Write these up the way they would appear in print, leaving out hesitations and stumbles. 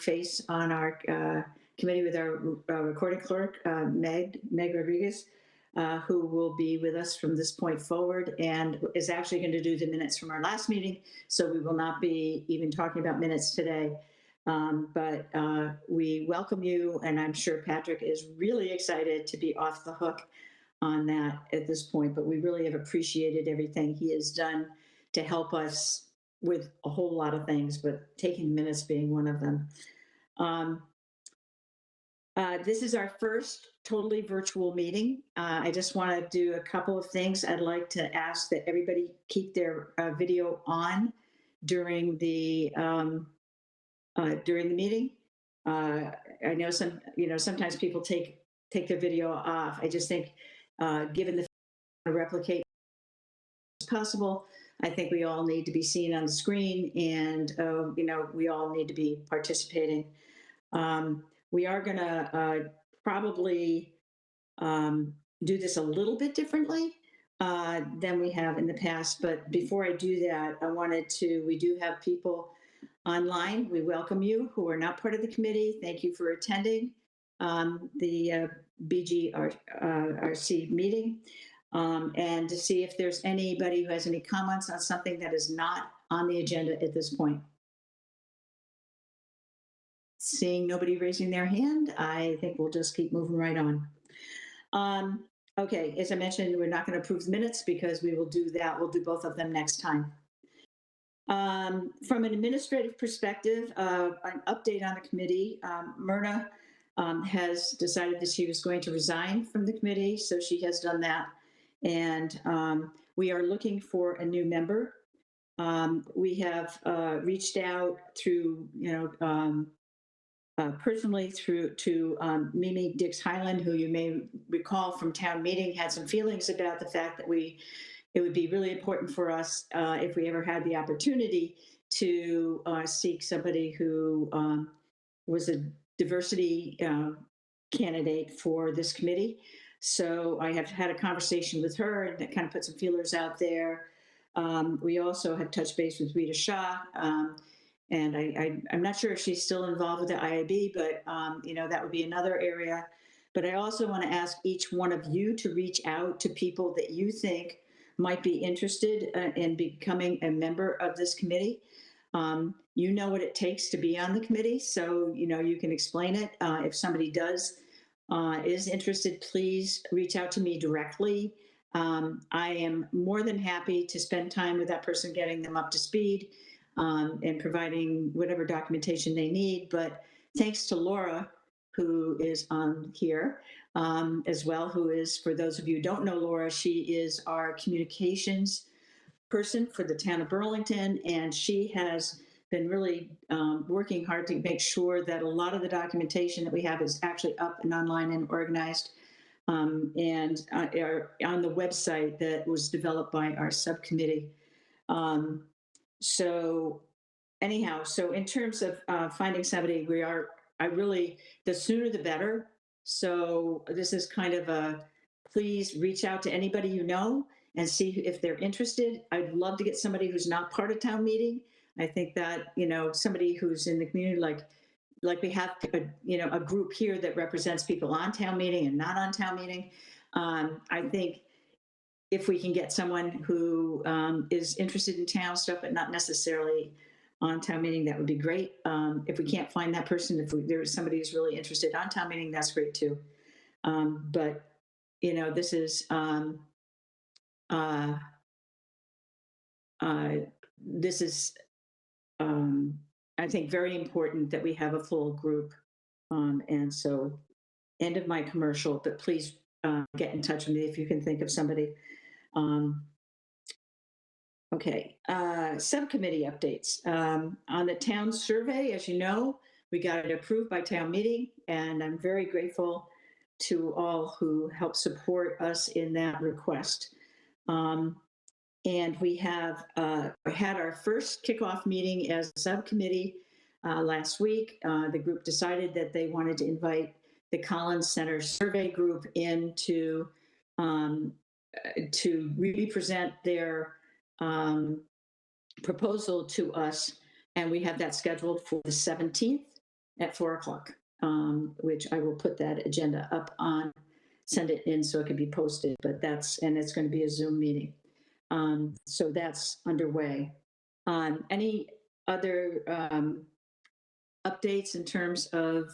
face on our committee with our recording clerk, Meg Rodriguez, who will be with us from this point forward and is actually going to do the minutes from our last meeting. So we will not be even talking about minutes today. But we welcome you, and I'm sure Patrick is really excited to be off the hook on that at this point, but we really have appreciated everything he has done to help us with a whole lot of things, but taking minutes being one of them. This is our first totally virtual meeting. I just want to do a couple of things. I'd like to ask that everybody keep their video on during the meeting. I know sometimes people take their video off. I just think, given the replicate as possible, I think we all need to be seen on the screen, and we all need to be participating. We are going to probably do this a little bit differently than we have in the past. But before I do that, we do have people online. We welcome you who are not part of the committee. Thank you for attending the BGRC meeting, and to see if there's anybody who has any comments on something that is not on the agenda at this point. Seeing nobody raising their hand, I think we'll just keep moving right on. Okay, as I mentioned, we're not going to approve the minutes because we will do that. We'll do both of them next time. From an administrative perspective, an update on the committee, Myrna has decided that she was going to resign from the committee, so she has done that. And we are looking for a new member. We have reached out through, personally to Mimi Dix-Hyland, who you may recall from town meeting, had some feelings about the fact that it would be really important for us if we ever had the opportunity to seek somebody who was a diversity candidate for this committee. So I have had a conversation with her and that kind of put some feelers out there. We also have touched base with Rita Shaw, and I'm not sure if she's still involved with the IAB, but that would be another area. But I also want to ask each one of you to reach out to people that you think might be interested in becoming a member of this committee. You know what it takes to be on the committee, so you can explain it. If somebody is interested, please reach out to me directly. I am more than happy to spend time with that person, getting them up to speed and providing whatever documentation they need. But thanks to Laura, who is on here as well, who is, for those of you who don't know Laura, she is our communications person for the town of Burlington, and she has been really working hard to make sure that a lot of the documentation that we have is actually up and online and organized, and are on the website that was developed by our subcommittee. So anyhow, so in terms of finding somebody, the sooner the better. So this is kind of please reach out to anybody you know and see if they're interested. I'd love to get somebody who's not part of town meeting. I think that, somebody who's in the community, like we have, a group here that represents people on town meeting and not on town meeting. I think if we can get someone who is interested in town stuff, but not necessarily on town meeting, that would be great. If we can't find that person, if there's somebody who's really interested on town meeting, that's great too. But this is I think very important that we have a full group. And so, end of my commercial, but please get in touch with me if you can think of somebody. Okay, subcommittee updates. On the town survey, as you know, we got it approved by town meeting, and I'm very grateful to all who helped support us in that request. And we have had our first kickoff meeting as a subcommittee last week. The group decided that they wanted to invite the Collins Center survey group in to represent their proposal to us, and we have that scheduled for the 17th. at 4 o'clock, which I will put that agenda up on, send it in so it can be posted. But and it's going to be a Zoom meeting. So that's underway. Any other updates in terms of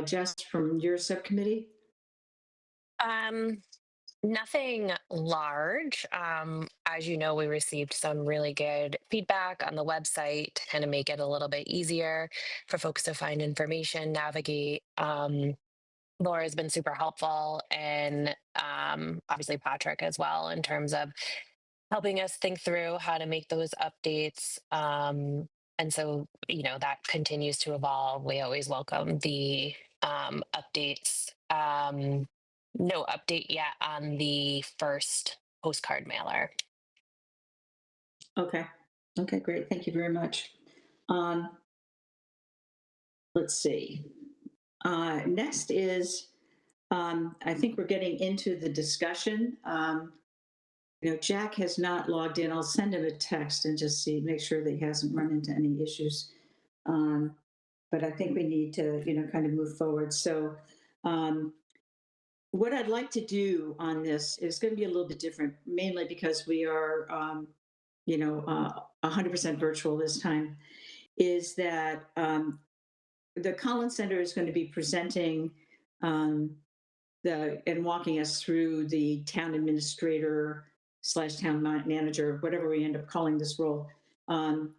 just from your subcommittee? Um, Nothing large. As you know, we received some really good feedback on the website to kind of make it a little bit easier for folks to find information, navigate. Laura's been super helpful, and obviously Patrick as well, in terms of helping us think through how to make those updates. And so, that continues to evolve. We always welcome the updates. No update yet on the first postcard mailer. Okay. Okay, great. Thank you very much. Um, let's see. Next is, I think we're getting into the discussion. Jack has not logged in. I'll send him a text and just make sure that he hasn't run into any issues. Um, but I think we need to, kind of move forward. So, what I'd like to do on this is going to be a little bit different, mainly because we are, 100% virtual this time. Is that the Collins Center is going to be presenting um, and walking us through the town administrator slash town manager, whatever we end up calling this role, um,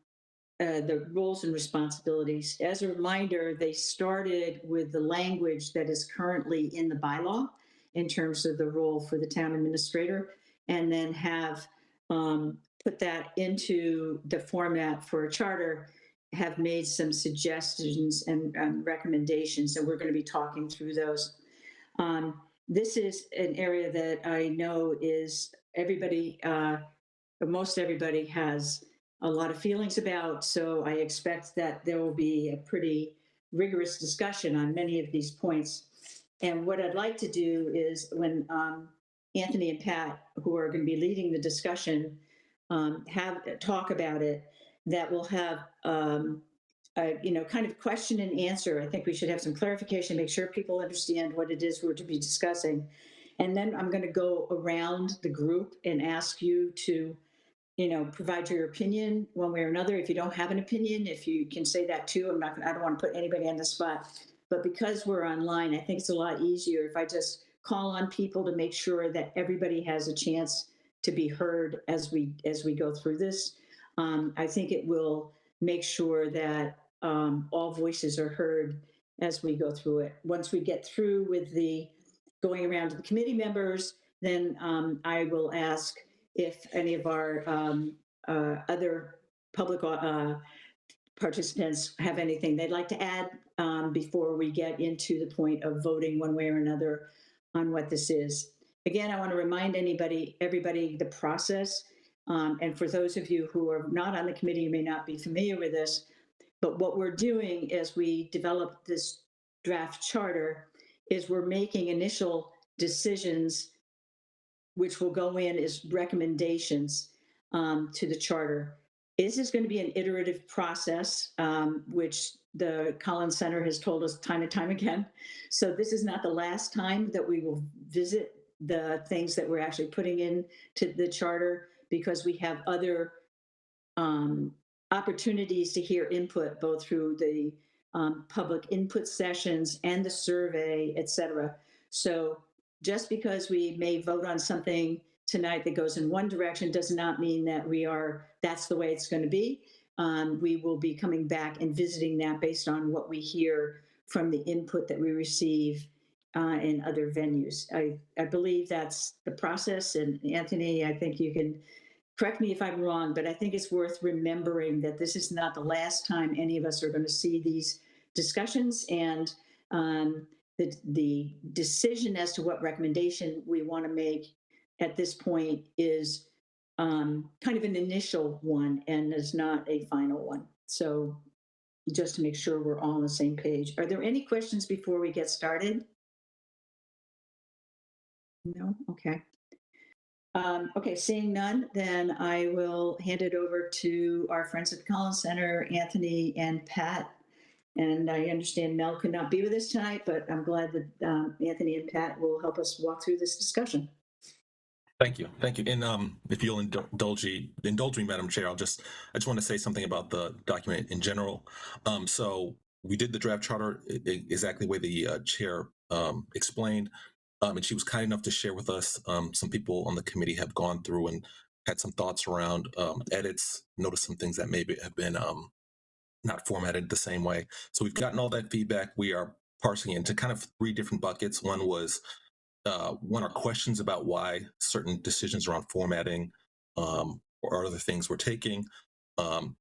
the roles and responsibilities. As a reminder, they started with the language that is currently in the bylaw in terms of the role for the town administrator, and then have put that into the format for a charter, have made some suggestions and recommendations, and we're going to be talking through those. This is an area that I know is everybody, most everybody has a lot of feelings about. So I expect that there will be a pretty rigorous discussion on many of these points. And what I'd like to do is when Anthony and Pat, who are going to be leading the discussion, have talk about it, that we'll have kind of question and answer. I think we should have some clarification, make sure people understand what it is we're to be discussing. And then I'm going to go around the group and ask you to, provide your opinion one way or another. If you don't have an opinion, if you can say that too. I don't want to put anybody on the spot. But because we're online, I think it's a lot easier if I just call on people to make sure that everybody has a chance to be heard as we go through this. I think it will make sure that all voices are heard as we go through it. Once we get through with the going around to the committee members, then I will ask if any of our other public participants have anything they'd like to add before we get into the point of voting one way or another on what this is. Again, I want to remind everybody the process. And for those of you who are not on the committee, you may not be familiar with this, but what we're doing as we develop this draft charter is we're making initial decisions which will go in as recommendations to the charter. This is going to be an iterative process, which the Collins Center has told us time and time again. So this is not the last time that we will visit the things that we're actually putting into the charter, because we have other opportunities to hear input, both through the public input sessions and the survey, et cetera. So just because we may vote on something tonight that goes in one direction does not mean that that's the way it's going to be. We will be coming back and visiting that based on what we hear from the input that we receive in other venues. I believe that's the process. And Anthony, I think you can correct me if I'm wrong, but I think it's worth remembering that this is not the last time any of us are going to see these discussions. And the decision as to what recommendation we want to make at this point is kind of an initial one and is not a final one. So just to make sure we're all on the same page. Are there any questions before we get started? No? Okay. Okay, seeing none, then I will hand it over to our friends at the Collins Center, Anthony and Pat, And I understand Mel could not be with us tonight, but I'm glad that Anthony and Pat will help us walk through this discussion. Thank you, thank you. And if you'll indulge me, Madam Chair, I just want to say something about the document in general. So we did the draft charter exactly the way the chair explained, and she was kind enough to share with us. Some people on the committee have gone through and had some thoughts around edits, noticed some things that maybe have been not formatted the same way. So we've gotten all that feedback. We are parsing it into kind of three different buckets. One are questions about why certain decisions around formatting or other things we're taking, um,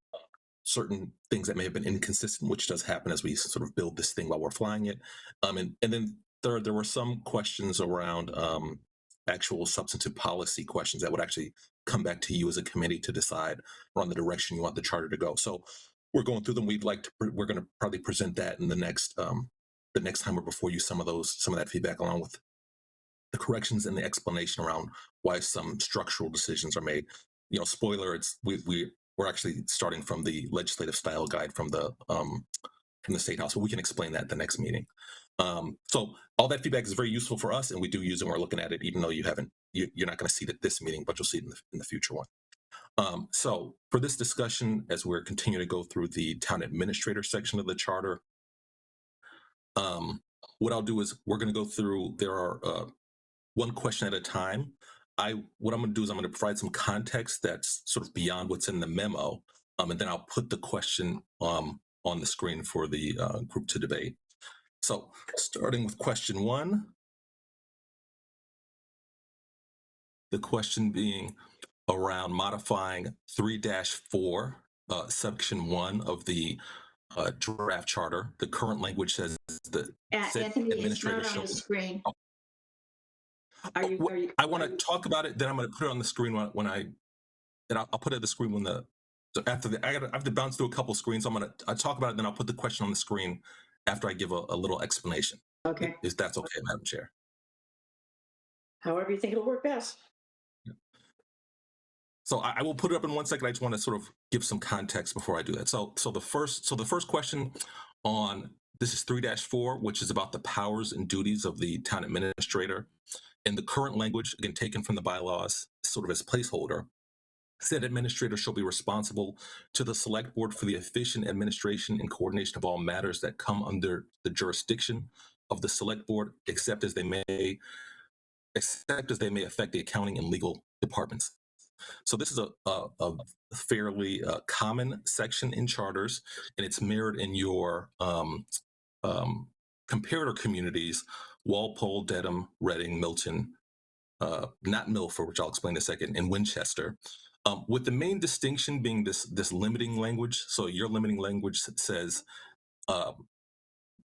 certain things that may have been inconsistent, which does happen as we sort of build this thing while we're flying it. And then third, there were some questions around actual substantive policy questions that would actually come back to you as a committee to decide on the direction you want the charter to go. So we're going through them. We're going to probably present that in the next time we're before you, some of that feedback along with the corrections and the explanation around why some structural decisions are made. Spoiler, we're actually starting from the legislative style guide from the State House, but we can explain that at the next meeting. So all that feedback is very useful for us, and we do use it when we're looking at it, even though you're not going to see it at this meeting, but you'll see it in the future one. So for this discussion, as we're continuing to go through the town administrator section of the charter, what I'll do is we're going to go through. There are one question at a time. What I'm going to do is I'm going to provide some context that's sort of beyond what's in the memo, and then I'll put the question on the screen for the group to debate. So starting with question one, the question being around modifying 3-4, section 1 of the draft charter. The current language says the Anthony, it's not on the screen. I want to talk about it, then I'm going to put it on the screen I'll put it on the screen so after I have to bounce through a couple screens. So I'll talk about it, then I'll put the question on the screen after I give a little explanation. Okay. If that's okay, Madam Chair. However you think it'll work best. So I will put it up in 1 second. I just want to sort of give some context before I do that. So the first question on this is 3-4, which is about the powers and duties of the town administrator. In the current language, again, taken from the bylaws, sort of as placeholder, said administrator shall be responsible to the select board for the efficient administration and coordination of all matters that come under the jurisdiction of the select board, except as they may affect the accounting and legal departments. So this is a fairly common section in charters, and it's mirrored in your comparator communities: Walpole, Dedham, Reading, Milton, not Milford, which I'll explain in a second, and Winchester. With the main distinction being this limiting language. So your limiting language says that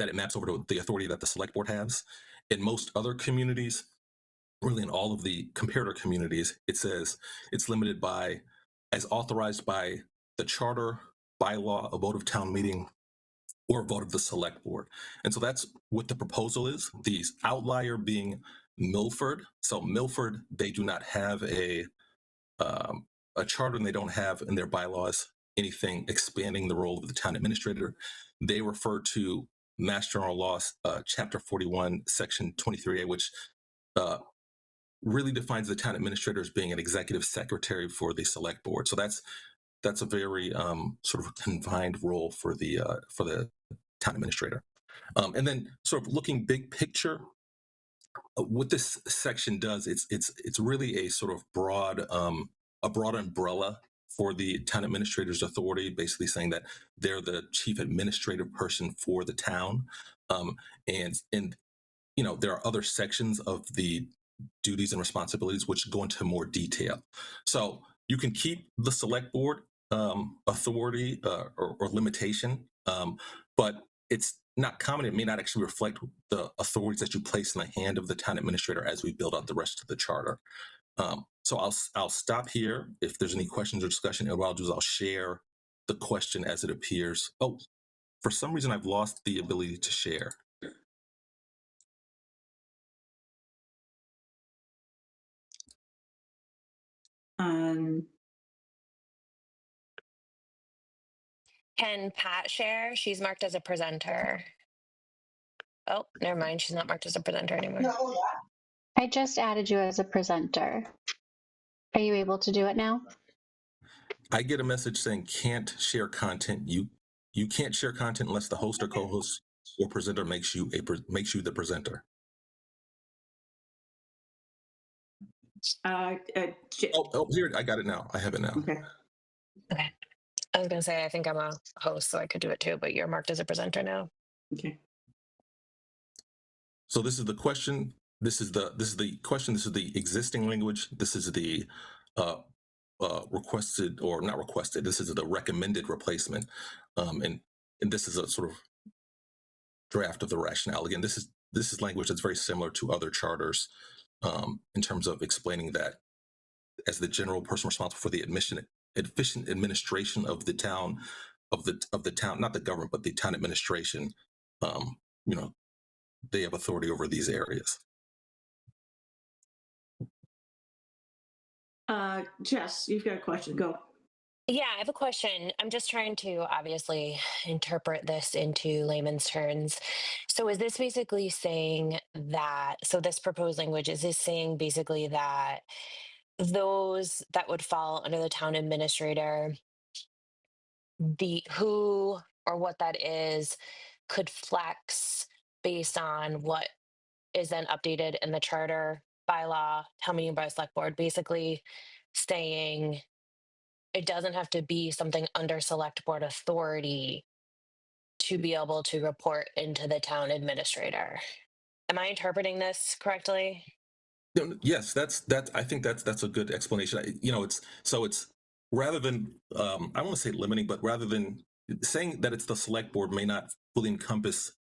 it maps over to the authority that the select board has. In most other communities, really in all of the comparator communities, it says it's limited by as authorized by the charter, bylaw, a vote of town meeting, or a vote of the select board. And so that's what the proposal is. The outlier being Milford. So Milford, they do not have a charter, and they don't have in their bylaws anything expanding the role of the town administrator. They refer to Mass General Law, Chapter 41, Section 23A, which really defines the town administrator as being an executive secretary for the select board. So that's a very sort of confined role for the town administrator. And then sort of looking big picture, what this section does, it's really a sort of broad umbrella for the town administrator's authority, basically saying that they're the chief administrative person for the town. And there are other sections of the duties and responsibilities which go into more detail. So you can keep the select board authority or limitation, but it's not common. It may not actually reflect the authorities that you place in the hand of the town administrator as we build out the rest of the charter. So I'll stop here. If there's any questions or discussion, and what I'll do is I'll share the question as it appears. Oh, for some reason I've lost the ability to share. Can Pat share? She's marked as a presenter. Oh, never mind. She's not marked as a presenter anymore. I just added you as a presenter. Are you able to do it now? I get a message saying can't share content. You can't share content unless the host or co-host or presenter makes you the presenter. Here, I got it now. I have it now. Okay. Okay. I was gonna say I think I'm a host, so I could do it too, but you're marked as a presenter now. Okay. So this is the question. This is the question. This is the existing language. This is the requested or not requested. This is the recommended replacement, and this is a sort of draft of the rationale. Again, this is language that's very similar to other charters in terms of explaining that as the general person responsible for the efficient administration of the town, of the town, not the government, but the town administration. You know, they have authority over these areas. Jess, you've got a question. Go. Yeah, I have a question. I'm just trying to obviously interpret this into layman's terms. So is this basically saying that, so this proposed language, is this saying basically that those that would fall under the town administrator, the who or what that is, could flex based on what is then updated in the charter, bylaw, town meeting by select board, basically saying it doesn't have to be something under select board authority to be able to report into the town administrator. Am I interpreting this correctly? Yes, that's I think that's a good explanation. It's rather than I want to say limiting, but rather than saying that it's the select board may not fully encompass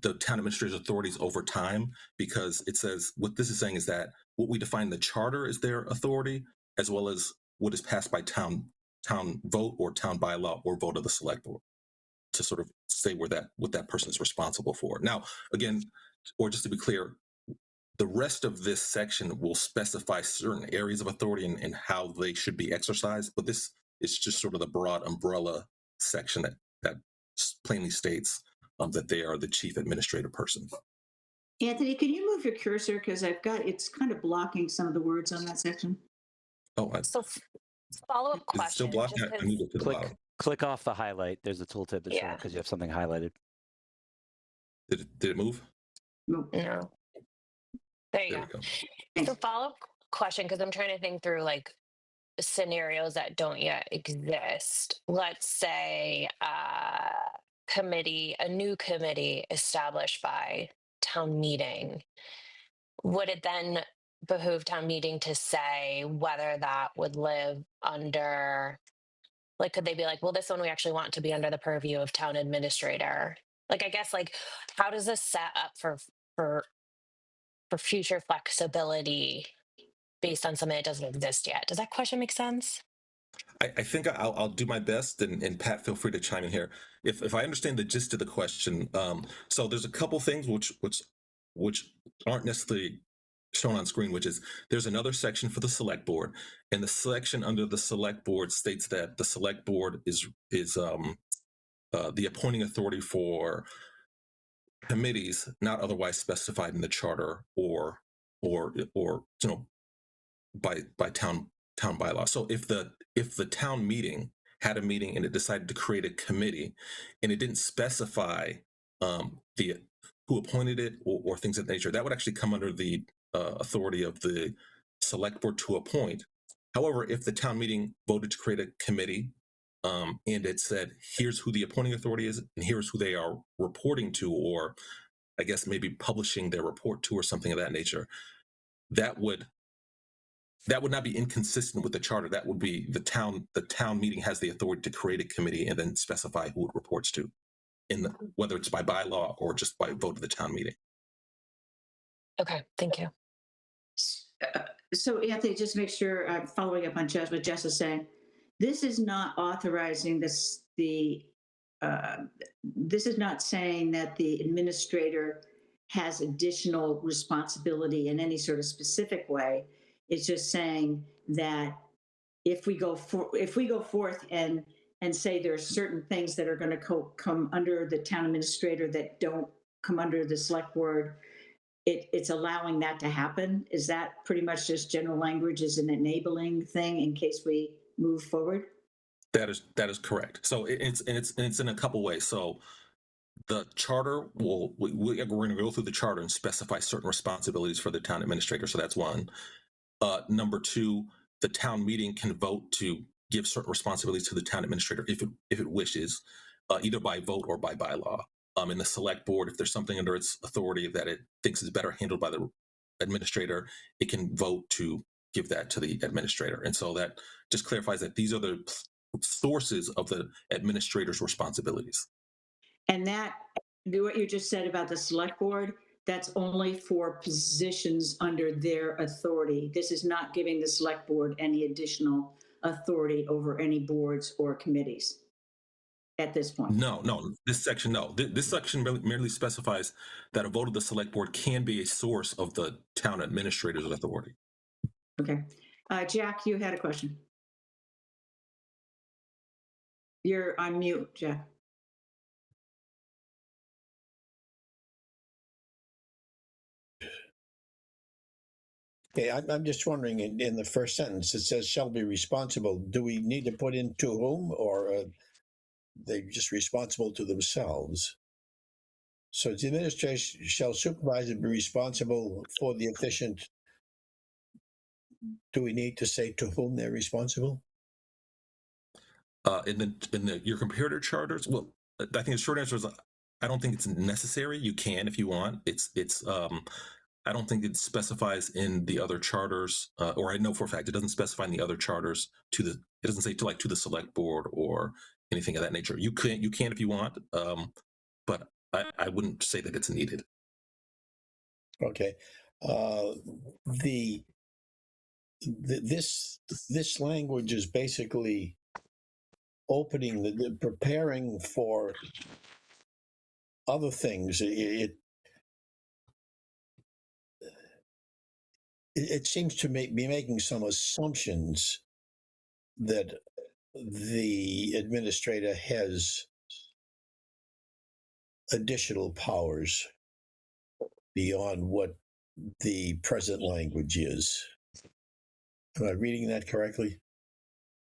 the town administrator's authorities over time, because it says what this is saying is that what we define the charter is their authority, as well as what is passed by town vote or town bylaw or vote of the select board, to sort of say what that person is responsible for. Now, again, or just to be clear, the rest of this section will specify certain areas of authority and how they should be exercised, but this is just sort of the broad umbrella section that plainly states that they are the chief administrative person. Anthony, can you move your cursor? Because it's kind of blocking some of the words on that section. Oh, So follow-up is it still question, blocking? just I need to the bottom. Click off the highlight. There's a tooltip that's showing Yeah. because you have something highlighted. Did it move? No. No. There you There go. we go. So follow-up question, because I'm trying to think through like scenarios that don't yet exist. Let's say a new committee established by town meeting. Would it then behoove town meeting to say whether that would live under, like, could they be like, well, this one we actually want to be under the purview of town administrator? Like, I guess, like, how does this set up for future flexibility based on something that doesn't exist yet? Does that question make sense? I think I'll do my best, and Pat, feel free to chime in here if I understand the gist of the question. So there's a couple things which aren't necessarily shown on screen, which is there's another section for the select board, and the section under the select board states that the select board is the appointing authority for committees not otherwise specified in the charter or by town bylaw. So if the town meeting had a meeting and it decided to create a committee and it didn't specify the who appointed it or things of that nature, that would actually come under the authority of the select board to appoint. However, if the town meeting voted to create a committee and it said, here's who the appointing authority is and here's who they are reporting to, or I guess maybe publishing their report to, or something of that nature, that would not be inconsistent with the charter. That would be the town meeting has the authority to create a committee and then specify who it reports to, whether it's by bylaw or just by vote of the town meeting. Okay, thank you. So Anthony, just make sure I'm following up on what Jess is saying. This is not authorizing this. This is not saying that the administrator has additional responsibility in any sort of specific way. It's just saying that if we go forth and and say there are certain things that are going to come under the town administrator that don't come under the select board, it's allowing that to happen. Is that pretty much just general language as an enabling thing in case we move forward? That is correct. So it's in a couple ways. So the charter we're going to go through the charter and specify certain responsibilities for the town administrator. So that's one. Number two, the town meeting can vote to give certain responsibilities to the town administrator if it wishes, either by vote or by bylaw. In the select board, if there's something under its authority that it thinks is better handled by the administrator, it can vote to give that to the administrator. And so that just clarifies that these are the sources of the administrator's responsibilities. And that, what you just said about the select board, that's only for positions under their authority. This is not giving the select board any additional authority over any boards or committees at this point. No, this section, no. This section merely specifies that a vote of the select board can be a source of the town administrator's authority. Okay. Jack, you had a question. You're on mute, Jack. Okay, I'm just wondering, in the first sentence, it says shall be responsible. Do we need to put in to whom, or they're just responsible to themselves? So the administration shall supervise and be responsible for the efficient. Do we need to say to whom they're responsible? In your comparator charters, well, I think the short answer is I don't think it's necessary. You can if you want. I don't think it specifies in the other charters, or I know for a fact it doesn't specify in the other charters it doesn't say to the select board or anything of that nature. You can if you want, but I wouldn't say that it's needed. Okay, this language is basically opening the preparing for other things. It seems to be making some assumptions that the administrator has additional powers beyond what the present language is. Am I reading that correctly?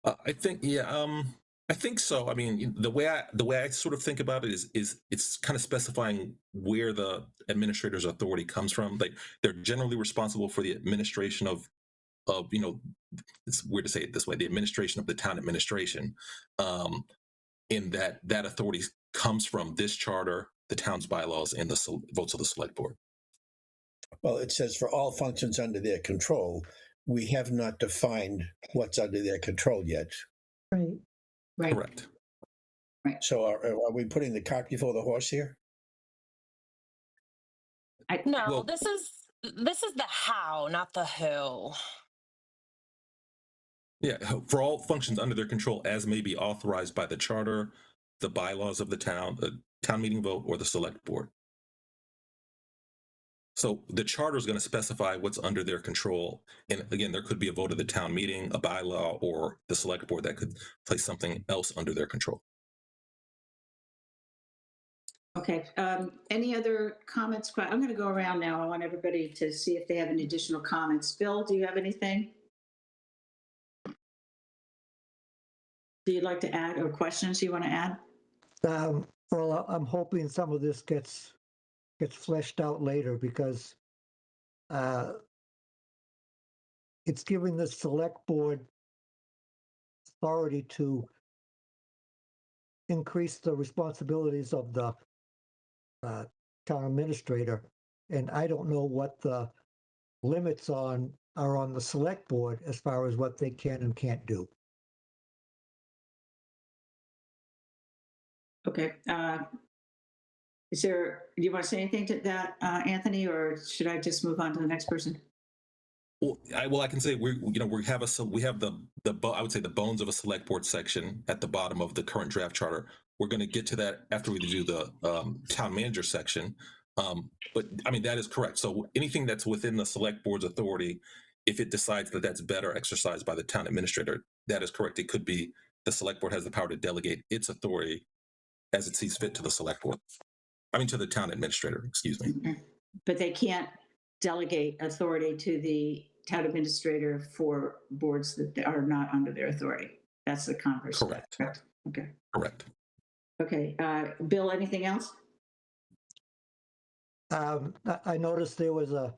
I think, yeah, I think so. I mean, the way I sort of think about it is it's kind of specifying where the administrator's authority comes from. Like they're generally responsible for the administration of it's weird to say it this way, the administration of the town administration. In that authority comes from this charter, the town's bylaws, and the votes of the select board. Well, it says for all functions under their control. We have not defined what's under their control yet. Right. Correct. Right. So are we putting the cart before the horse here? No, this is the how, not the who. Yeah, for all functions under their control as may be authorized by the charter, the bylaws of the town meeting vote, or the select board. So the charter is going to specify what's under their control. And again, there could be a vote of the town meeting, a bylaw, or the select board that could place something else under their control. Okay. Any other comments? I'm going to go around now. I want everybody to see if they have any additional comments. Bill, do you have anything? Do you like to add, or questions you want to add? Well, I'm hoping some of this gets fleshed out later, because it's giving the select board authority to increase the responsibilities of the town administrator, and I don't know what the limits are on the select board as far as what they can and can't do. Okay. Do you want to say anything to that, Anthony, or should I just move on to the next person? Well, I can say we have I would say the bones of a select board section at the bottom of the current draft charter. We're going to get to that after we do the town manager section. But I mean, that is correct. So anything that's within the select board's authority, if it decides that that's better exercised by the town administrator, that is correct. It could be the select board has the power to delegate its authority as it sees fit to the select board. I mean, to the town administrator, excuse me. But they can't delegate authority to the town administrator for boards that are not under their authority. That's the converse. Correct. Okay. Correct. Okay. Bill, anything else? I noticed there was a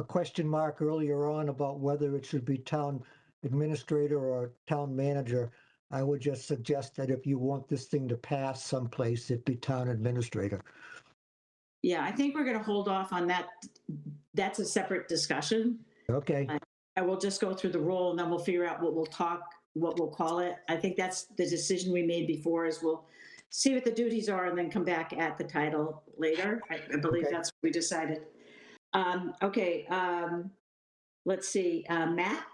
question mark earlier on about whether it should be town administrator or town manager. I would just suggest that if you want this thing to pass someplace, it be town administrator. Yeah, I think we're going to hold off on that. That's a separate discussion. Okay. I will just go through the role and then we'll figure out what we'll call it. I think that's the decision we made before is we'll see what the duties are and then come back at the title later. I believe Okay. that's what we decided. Okay. Let's see. Matt,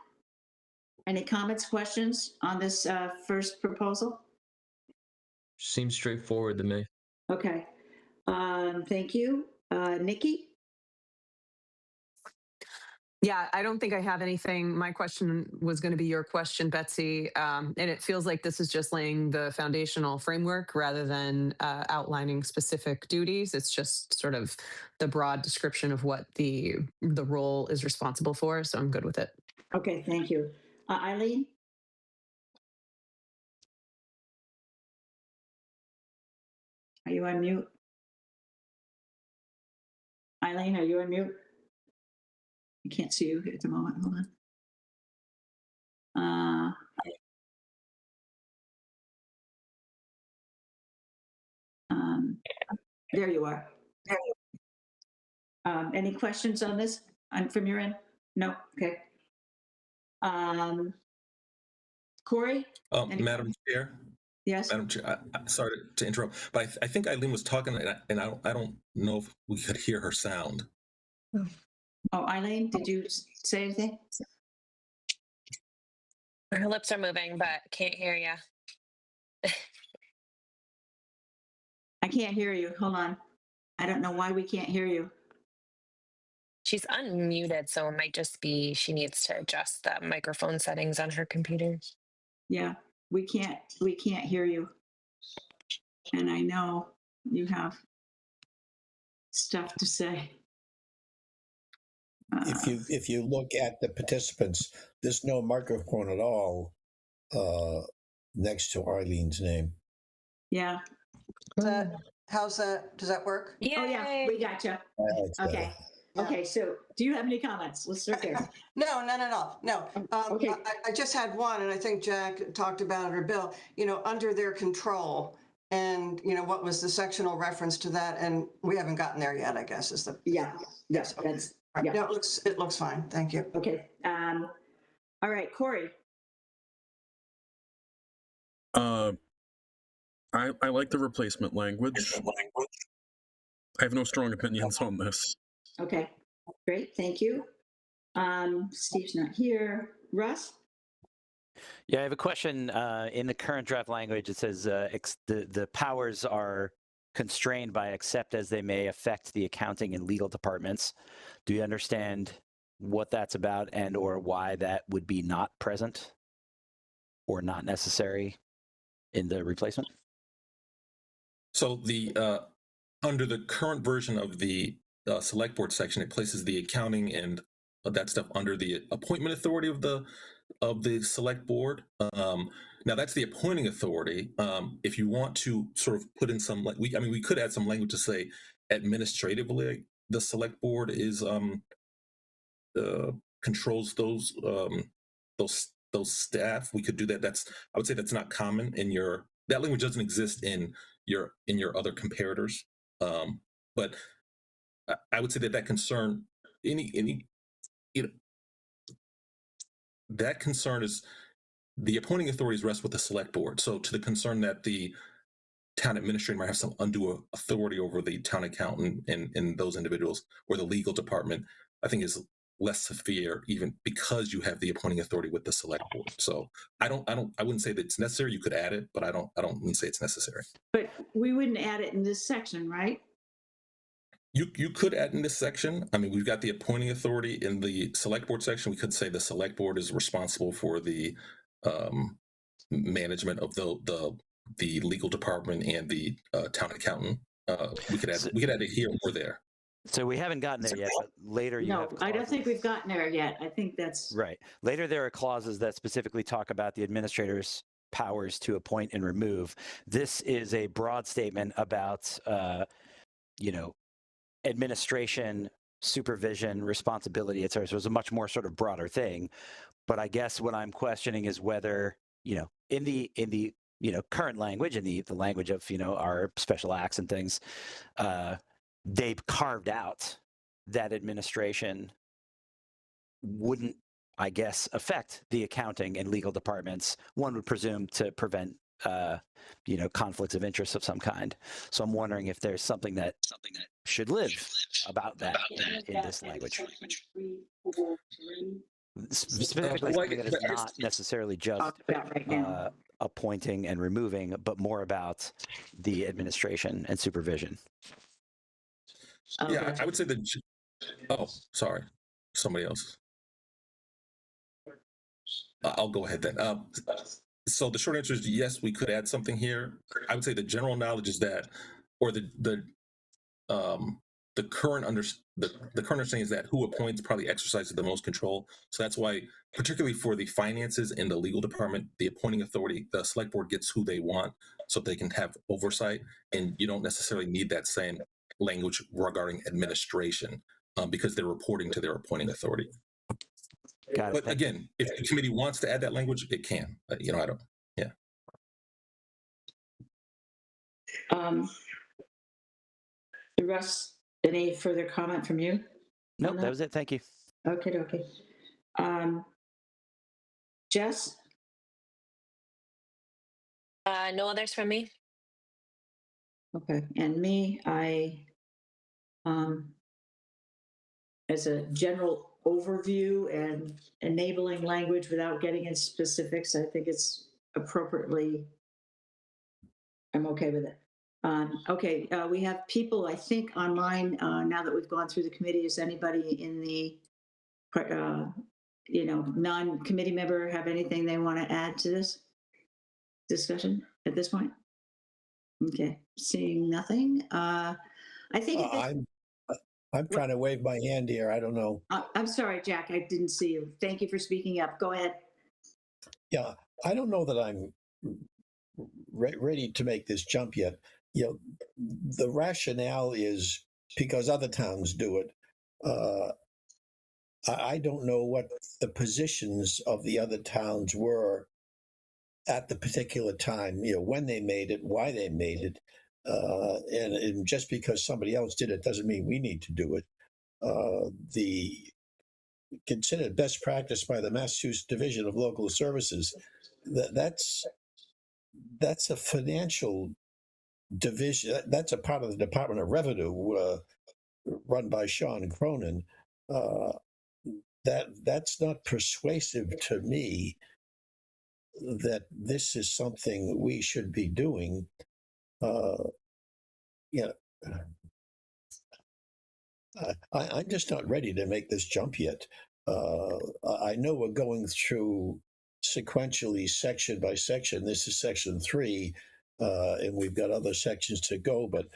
any comments, questions on this first proposal? Seems straightforward to me. Okay. Thank you. Nikki? Yeah, I don't think I have anything. My question was going to be your question, Betsy. And it feels like this is just laying the foundational framework rather than outlining specific duties. It's just sort of the broad description of what the role is responsible for. So I'm good with it. Okay, thank you. Eileen? Are you on mute? Eileen, are you on mute? I can't see you at the moment. Hold on. There you are. Any questions on this from your end? No? Okay. Corey? Madam Chair? Yes? Madam Chair, sorry to interrupt, but I think Eileen was talking and I don't know if we could hear her sound. Oh, Eileen, did you say anything? Her lips are moving, but can't hear you. I can't hear you. Hold on. I don't know why we can't hear you. She's unmuted, so it might just be she needs to adjust the microphone settings on her computer. Yeah, we can't hear you. And I know you have stuff to say. If you look at the participants, there's no microphone at all next to Eileen's name. Yeah. How's that? Does that work? Yay! Oh yeah, we got you. Okay. Okay, so do you have any comments? Let's start there. No, none at all. No. Okay. I just had one, and I think Jack talked about it, or Bill, under their control. And, what was the sectional reference to that? And we haven't gotten there yet, I guess, is the. Yeah. Yes. Okay. That's, Right. yeah. No, it looks fine. Thank you. Okay. All right, Corey. I like the replacement language. I have no strong opinions on this. Okay, great. Thank you. Steve's not here. Russ? Yeah, I have a question. In the current draft language, it says the powers are constrained by except as they may affect the accounting and legal departments. Do you understand what that's about and or why that would be not present or not necessary in the replacement? So the under the current version of the select board section, it places the accounting and that stuff under the appointment authority of the select board. Now that's the appointing authority. If you want to sort of put in some, like we could add some language to say administratively the select board is controls those staff. We could do that. I would say that's not common in that language doesn't exist in your other comparators. But I would say that concern that concern is the appointing authorities rest with the select board. So to the concern that the town administrator might have some undue authority over the town accountant and those individuals, or the legal department, I think is less severe, even because you have the appointing authority with the select board. So I wouldn't say that it's necessary. You could add it, but I wouldn't say it's necessary. But we wouldn't add it in this section, right? You could add in this section. I mean, we've got the appointing authority in the select board section. We could say the select board is responsible for the management of the legal department and the town accountant. We could add it here or there. So we haven't gotten there yet, but later you have No, I don't think clauses. we've gotten there yet. I think that's Right. Later, there are clauses that specifically talk about the administrator's powers to appoint and remove. This is a broad statement about, administration, supervision, responsibility, et cetera. So it's a much more sort of broader thing. But I guess what I'm questioning is whether, in the current language, in the language of, our special acts and things, they've carved out that administration wouldn't, I guess, affect the accounting and legal departments. One would presume to prevent, conflicts of interest of some kind. So I'm wondering if there's something that should live about that in this language. Specifically, something that is not necessarily just right now. appointing and removing, but more about the administration and supervision. Yeah, I would say that. Oh, sorry, somebody else. I'll go ahead then. So the short answer is yes, we could add something here. I would say the general knowledge is that, or the current understanding is that who appoints probably exercises the most control. So that's why, particularly for the finances and the legal department, the appointing authority, the select board gets who they want, so they can have oversight, and you don't necessarily need that same language regarding administration because they're reporting to their appointing authority. Got it. But again, if the committee wants to add that language, it can. I don't. Yeah. Russ, any further comment from you? Nope, that was it. Thank you. Okay. Jess? No others from me. Okay, and me, as a general overview and enabling language without getting into specifics, I think it's appropriately, I'm okay with it. Okay, we have people, I think, online now that we've gone through the committee. Is anybody in the, non-committee member have anything they want to add to this discussion at this point? Okay, seeing nothing. I think I'm trying to wave my hand here. I don't know. I'm sorry, Jack. I didn't see you. Thank you for speaking up. Go ahead. Yeah, I don't know that I'm ready to make this jump yet. The rationale is because other towns do it. I don't know what the positions of the other towns were at the particular time, when they made it, why they made it. And just because somebody else did it doesn't mean we need to do it. The considered best practice by the Massachusetts Division of Local Services, that's a financial division. That's a part of the Department of Revenue run by Sean Cronin. That's not persuasive to me that this is something we should be doing. I'm just not ready to make this jump yet. I know we're going through sequentially, section by section. This is section 3, and we've got other sections to go. But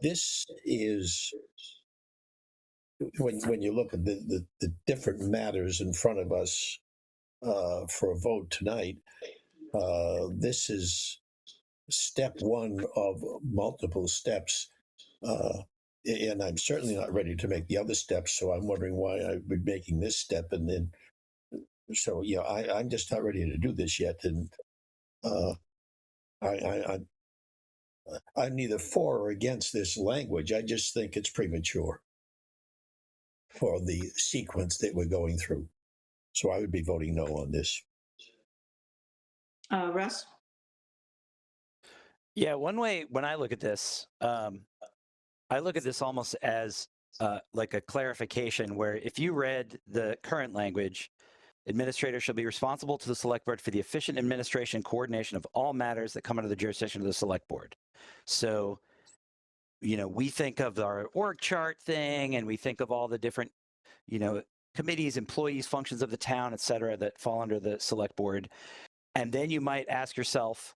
this is, when you look at the different matters in front of us for a vote tonight, this is step 1 of multiple steps. And I'm certainly not ready to make the other steps, so I'm wondering why I've been making this step. And then, so I'm just not ready to do this yet. And I'm neither for or against this language. I just think it's premature for the sequence that we're going through. So I would be voting no on this. Russ? Yeah, one way when I look at this, I look at this almost as like a clarification where if you read the current language, administrators shall be responsible to the select board for the efficient administration and coordination of all matters that come under the jurisdiction of the select board. So, we think of our org chart thing, and we think of all the different, committees, employees, functions of the town, et cetera, that fall under the select board. And then you might ask yourself,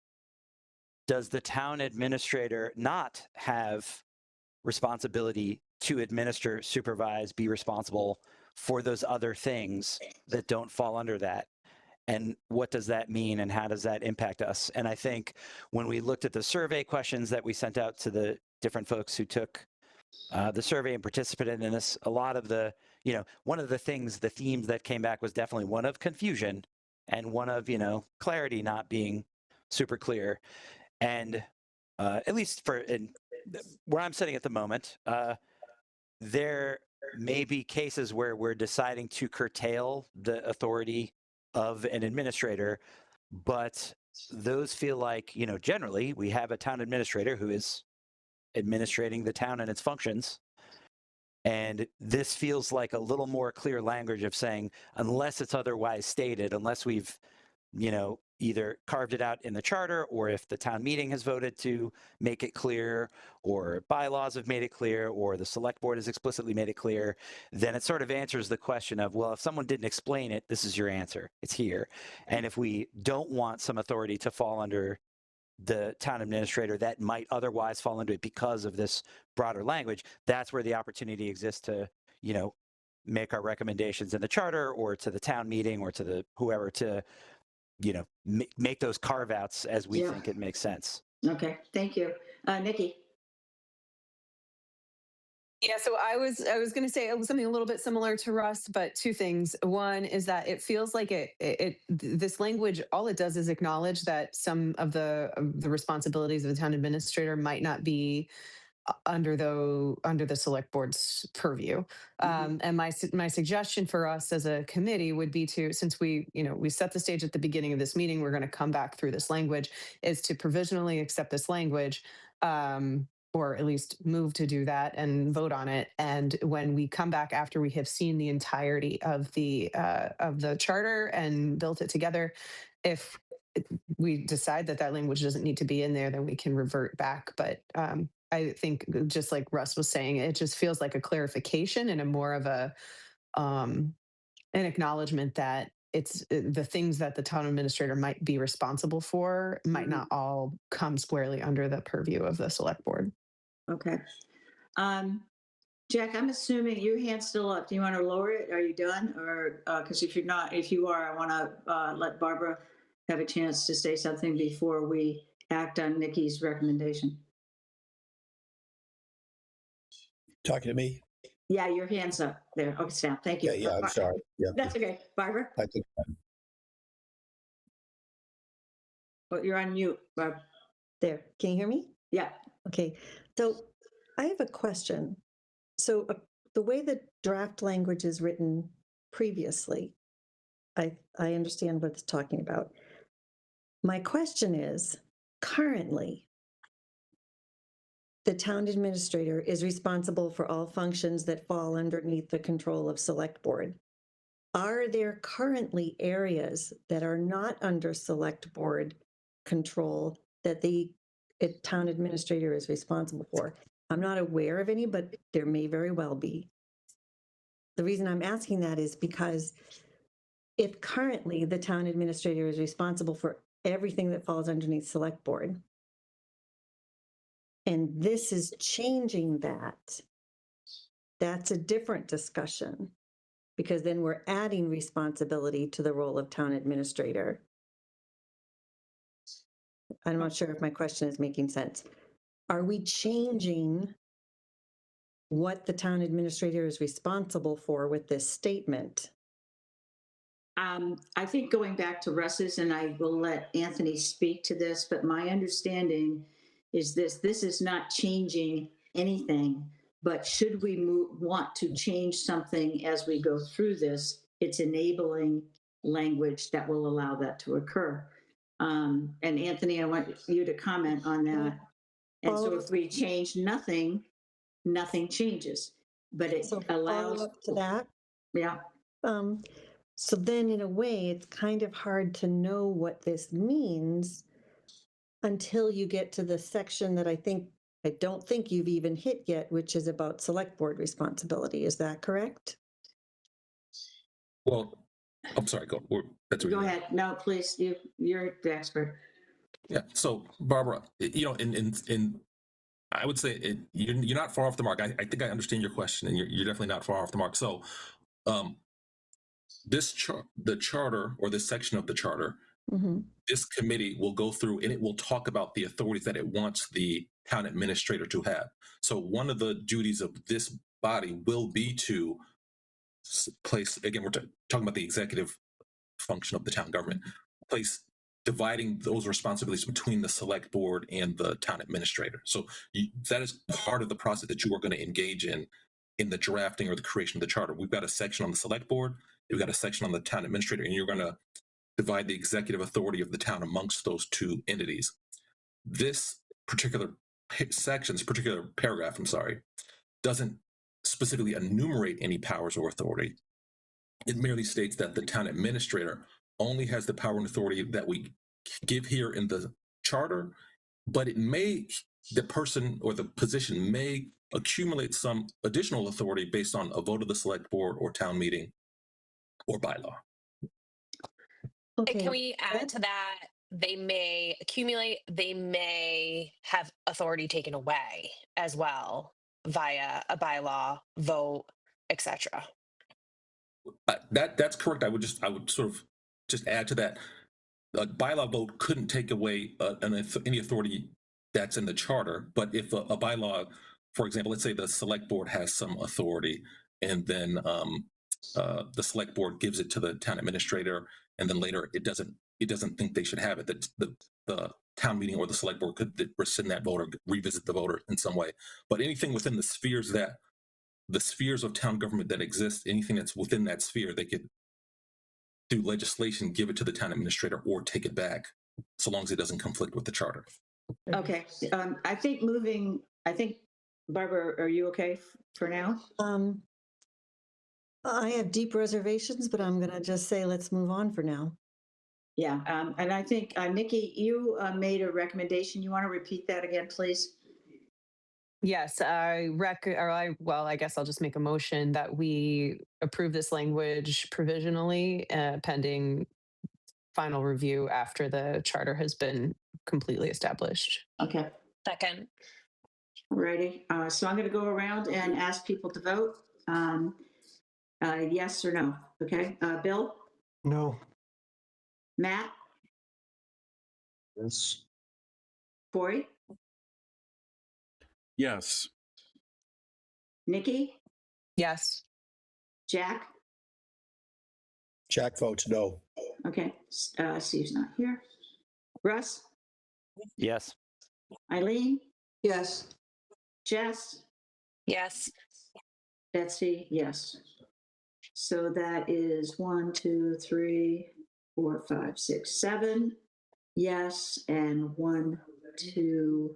does the town administrator not have responsibility to administer, supervise, be responsible for those other things that don't fall under that? And what does that mean, and how does that impact us? And I think when we looked at the survey questions that we sent out to the different folks who took the survey and participated in this, a lot of the, one of the things, the themes that came back was definitely one of confusion and one of, clarity not being super clear. And at least for where I'm sitting at the moment, there may be cases where we're deciding to curtail the authority of an administrator, but those feel like, generally we have a town administrator who is administrating the town and its functions. And this feels like a little more clear language of saying, unless it's otherwise stated, unless we've, either carved it out in the charter, or if the town meeting has voted to make it clear, or bylaws have made it clear, or the select board has explicitly made it clear, then it sort of answers the question of, well, if someone didn't explain it, this is your answer. It's here. And if we don't want some authority to fall under the town administrator that might otherwise fall into it because of this broader language, that's where the opportunity exists to, make our recommendations in the charter, or to the town meeting, or to the whoever to, make those carve outs as we think it makes sense. Okay, thank you. Nikki. Yeah, so I was going to say something a little bit similar to Russ, but two things. One is that it feels like this language, all it does is acknowledge that some of the responsibilities of the town administrator might not be under the select board's purview. And my suggestion for us as a committee would be to, since we set the stage at the beginning of this meeting, we're going to come back through this language, is to provisionally accept this language, or at least move to do that and vote on it. And when we come back after we have seen the entirety of the charter and built it together, if we decide that language doesn't need to be in there, then we can revert back. But I think, just like Russ was saying, it just feels like a clarification and a more of an acknowledgement that it's the things that the town administrator might be responsible for might not all come squarely under the purview of the select board. Okay. Jack, I'm assuming your hand's still up. Do you want to lower it? Are you done? Or because if you're not, if you are, I want to let Barbara have a chance to say something before we act on Nikki's recommendation. Talking to me? Yeah, your hand's up there. Okay, Sam, thank you. Yeah, I'm sorry. Yeah, that's okay. Barbara? I think. Oh, you're on mute, Barb. There, can you hear me? Yeah. Okay, so I have a question. So the way the draft language is written previously, I understand what it's talking about. My question is, currently, the town administrator is responsible for all functions that fall underneath the control of select board. Are there currently areas that are not under select board control that the town administrator is responsible for? I'm not aware of any, but there may very well be. The reason I'm asking that is because if currently the town administrator is responsible for everything that falls underneath select board, and this is changing that, that's a different discussion, because then we're adding responsibility to the role of town administrator. I'm not sure if my question is making sense. Are we changing what the town administrator is responsible for with this statement? I think going back to Russ's, and I will let Anthony speak to this, but my understanding is this is not changing anything, but should we want to change something as we go through this, it's enabling language that will allow that to occur. And Anthony, I want you to comment on that. And so if we change nothing changes, but it allows up to that. Yeah. So then in a way, it's kind of hard to know what this means until you get to the section that I don't think you've even hit yet, which is about select board responsibility. Is that correct? Well, I'm sorry, that's Go ahead. No, please, you're the expert. Yeah. So Barbara, in I would say you're not far off the mark. I think I understand your question, and you're definitely not far off the mark. So, um, the charter or this section of the charter, Mm-hmm. this committee will go through and it will talk about the authorities that it wants the town administrator to have. So one of the duties of this body will be to place, again, we're talking about the executive function of the town government, place dividing those responsibilities between the select board and the town administrator. So that is part of the process that you are going to engage in the drafting or the creation of the charter. We've got a section on the select board, we've got a section on the town administrator, and you're going to divide the executive authority of the town amongst those two entities. This particular section, this particular paragraph, I'm sorry, doesn't specifically enumerate any powers or authority. It merely states that the town administrator only has the power and authority that we give here in the charter, but the person or the position may accumulate some additional authority based on a vote of the select board or town meeting or bylaw. Okay. Can we add to that? They may accumulate, they may have authority taken away as well via a bylaw, vote, etc. That's correct. I would sort of just add to that. A bylaw vote couldn't take away any authority that's in the charter, but if a bylaw, for example, let's say the select board has some authority, and then the select board gives it to the town administrator, and then later it doesn't think they should have it, that the town meeting or the select board could rescind that vote or revisit the vote in some way. But anything within the spheres of town government that exist, anything that's within that sphere, they could, through legislation, give it to the town administrator or take it back, so long as it doesn't conflict with the charter. Okay. I think, Barbara, are you okay for now? I have deep reservations, but I'm going to just say let's move on for now. Yeah. And I think, Nikki, you made a recommendation. You want to repeat that again, please? Yes, I guess I'll just make a motion that we approve this language provisionally, pending final review after the charter has been completely established. Okay. Second. Alrighty. So I'm going to go around and ask people to vote. Yes or no. Okay. Bill? No. Matt? Yes. Corey? Yes. Nikki? Yes. Jack? Jack votes no. Okay. Steve's not here. Russ? Yes. Eileen? Yes. Jess? Yes. Betsy? Yes. So that is 1, 2, 3, 4, 5, 6, 7. Yes, and 1, 2.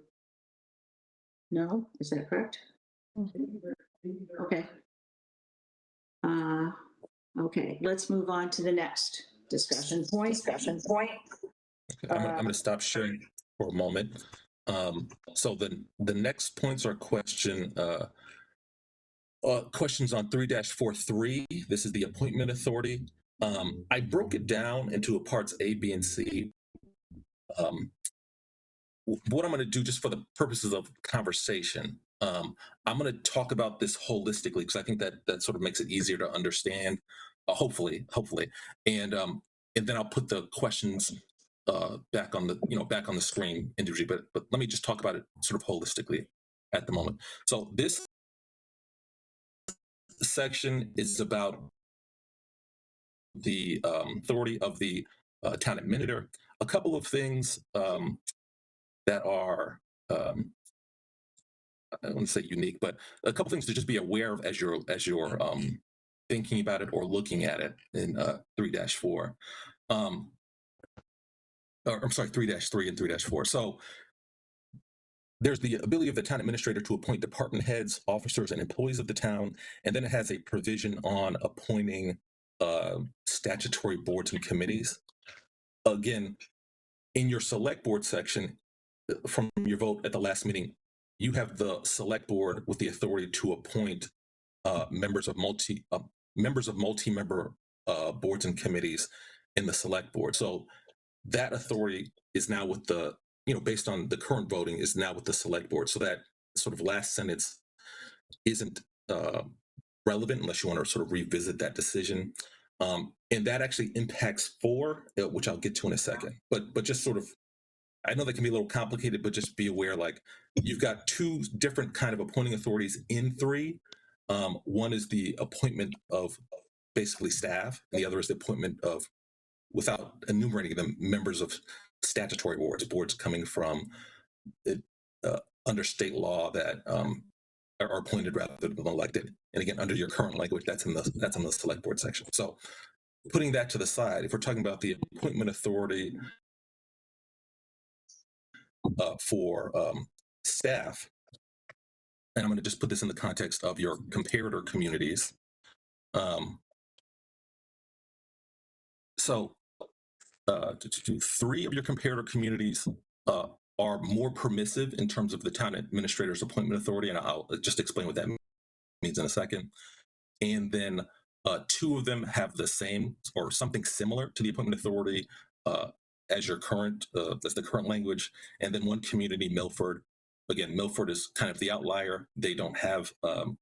No, is that correct? Okay. Okay, let's move on to the next discussion point. Okay, I'm going to stop sharing for a moment. So the next points are questions on 3-43. This is the appointment authority. I broke it down into parts A, B, and C. What I'm going to do, just for the purposes of conversation, I'm going to talk about this holistically, because I think that sort of makes it easier to understand, hopefully, and then I'll put the questions back on the screen individually. But let me just talk about it sort of holistically at the moment. So this section is about the authority of the town administrator. A couple of things that are I don't want to say unique, but a couple things to just be aware of as you're thinking about it or looking at it in 3-4. Or I'm sorry, 3-3 and 3-4. So there's the ability of the town administrator to appoint department heads, officers, and employees of the town, and then it has a provision on appointing statutory boards and committees. Again, in your select board section, from your vote at the last meeting, you have the select board with the authority to appoint members of multi-member boards and committees in the select board. So that authority is now with the, based on the current voting, is now with the select board. So that sort of last sentence isn't relevant unless you want to sort of revisit that decision. And that actually impacts 4, which I'll get to in a second. But just sort of, I know that can be a little complicated, but just be aware, like, you've got 2 different kind of appointing authorities in 3. One is the appointment of basically staff, and the other is the appointment of, without enumerating them, members of statutory boards coming from under state law that are appointed rather than elected. And again, under your current language, that's in the select board section. So putting that to the side, if we're talking about the appointment authority for staff, and I'm going to just put this in the context of your comparator communities. So 3 of your comparator communities are more permissive in terms of the town administrator's appointment authority, and I'll just explain what that means in a second. And then 2 of them have the same or something similar to the appointment authority as your current, as the current language. And then 1 community, Milford. Again, Milford is kind of the outlier. They don't have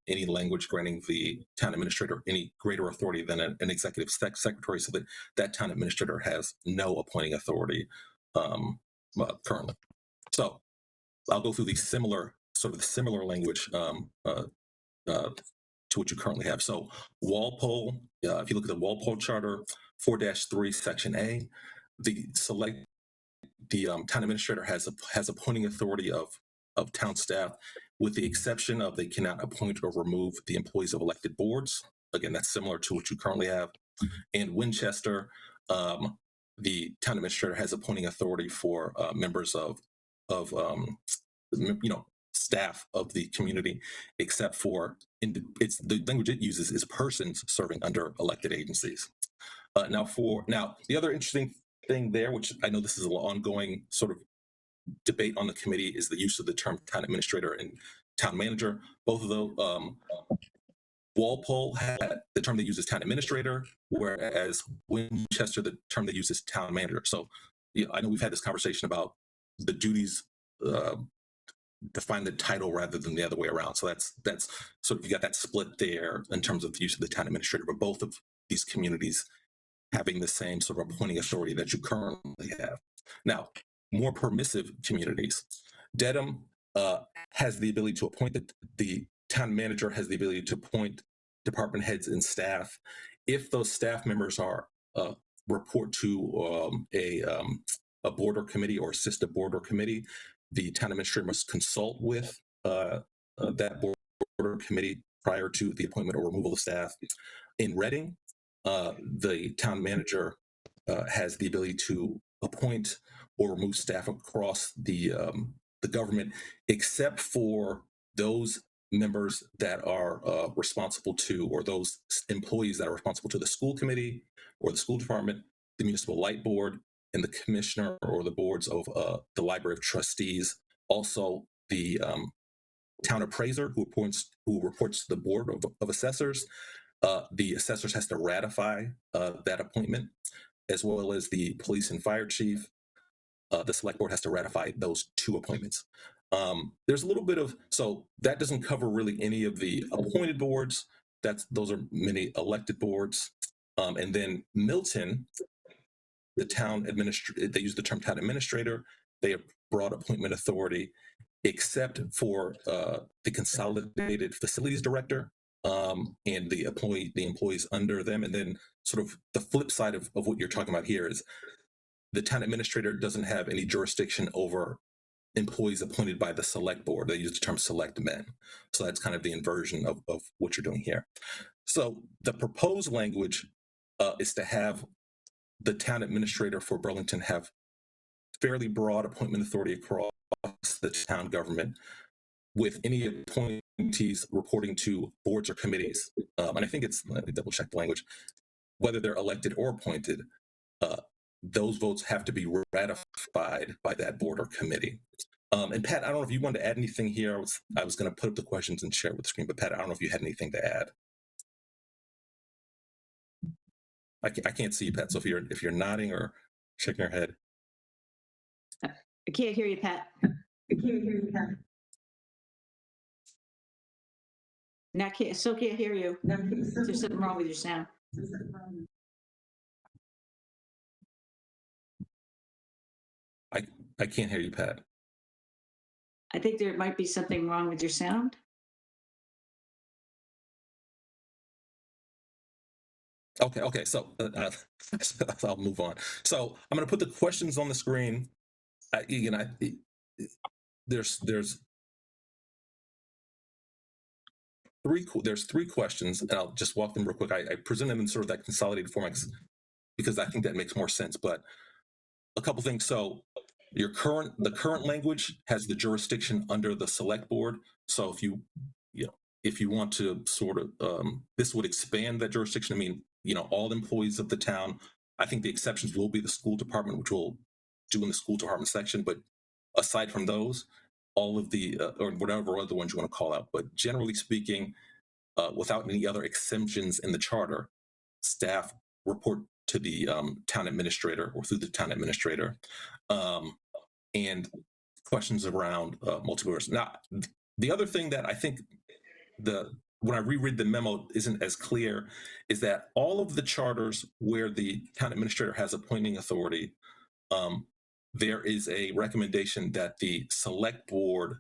any language granting the town administrator any greater authority than an executive secretary, so that town administrator has no appointing authority currently. So I'll go through the similar language to what you currently have. So Walpole, if you look at the Walpole Charter, 4-3, Section A, the town administrator has appointing authority of town staff, with the exception of they cannot appoint or remove the employees of elected boards. Again, that's similar to what you currently have. And Winchester, the town administrator has appointing authority for members of staff of the community, except for the language it uses is persons serving under elected agencies. Now, the other interesting thing there, which I know this is an ongoing sort of debate on the committee, is the use of the term town administrator and town manager. Both of those, Walpole had the term they use is town administrator, whereas Winchester, the term they use is town manager. So I know we've had this conversation about the duties define the title rather than the other way around. So that's sort of, you got that split there in terms of the use of the town administrator, but both of these communities having the same sort of appointing authority that you currently have. Now, more permissive communities, Dedham has the ability to appoint the town manager has the ability to appoint department heads and staff if those staff members are report to a board or committee or assist a board or committee. The town administrator must consult with that board or committee prior to the appointment or removal of staff. In Reading, the town manager has the ability to appoint or remove staff across the government, except for those members that are responsible to, or those employees that are responsible to the school committee or the school department, the municipal light board, and the commissioner or the boards of the Library of Trustees. Also, the town appraiser who reports to the board of assessors. The assessors has to ratify that appointment, as well as the police and fire chief. The select board has to ratify those 2 appointments. There's a little bit of, so that doesn't cover really any of the appointed boards. Those are many elected boards. And then Milton, the town administrator, they use the term town administrator. They have broad appointment authority, except for the consolidated facilities director and the employees under them. And then sort of the flip side of what you're talking about here is the town administrator doesn't have any jurisdiction over employees appointed by the select board. They use the term select men. So that's kind of the inversion of what you're doing here. So the proposed language is to have the town administrator for Burlington have fairly broad appointment authority across the town government, with any appointees reporting to boards or committees. And I think let me double check the language, whether they're elected or appointed, those votes have to be ratified by that board or committee. And Pat, I don't know if you wanted to add anything here. I was going to put up the questions and share it with the screen, but Pat, I don't know if you had anything to add. I can't see you, Pat. So if you're nodding or shaking your head. I can't hear you, Pat. Still can't hear you. There's something wrong with your sound. I can't hear you, Pat. I think there might be something wrong with your sound. Okay. So I'll move on. So I'm going to put the questions on the screen. There's three questions, and I'll just walk them real quick. I present them in sort of that consolidated format because I think that makes more sense. But a couple things. So the current language has the jurisdiction under the select board. So if you want to sort of this would expand that jurisdiction. I mean, all employees of the town. I think the exceptions will be the school department, which we'll do in the school department section. But aside from those, all of the or whatever other ones you want to call out. But generally speaking, without any other exemptions in the charter, staff report to the town administrator or through the town administrator. And questions around multiple years. Now, the other thing that I think when I reread the memo isn't as clear is that all of the charters where the town administrator has appointing authority, there is a recommendation that the select board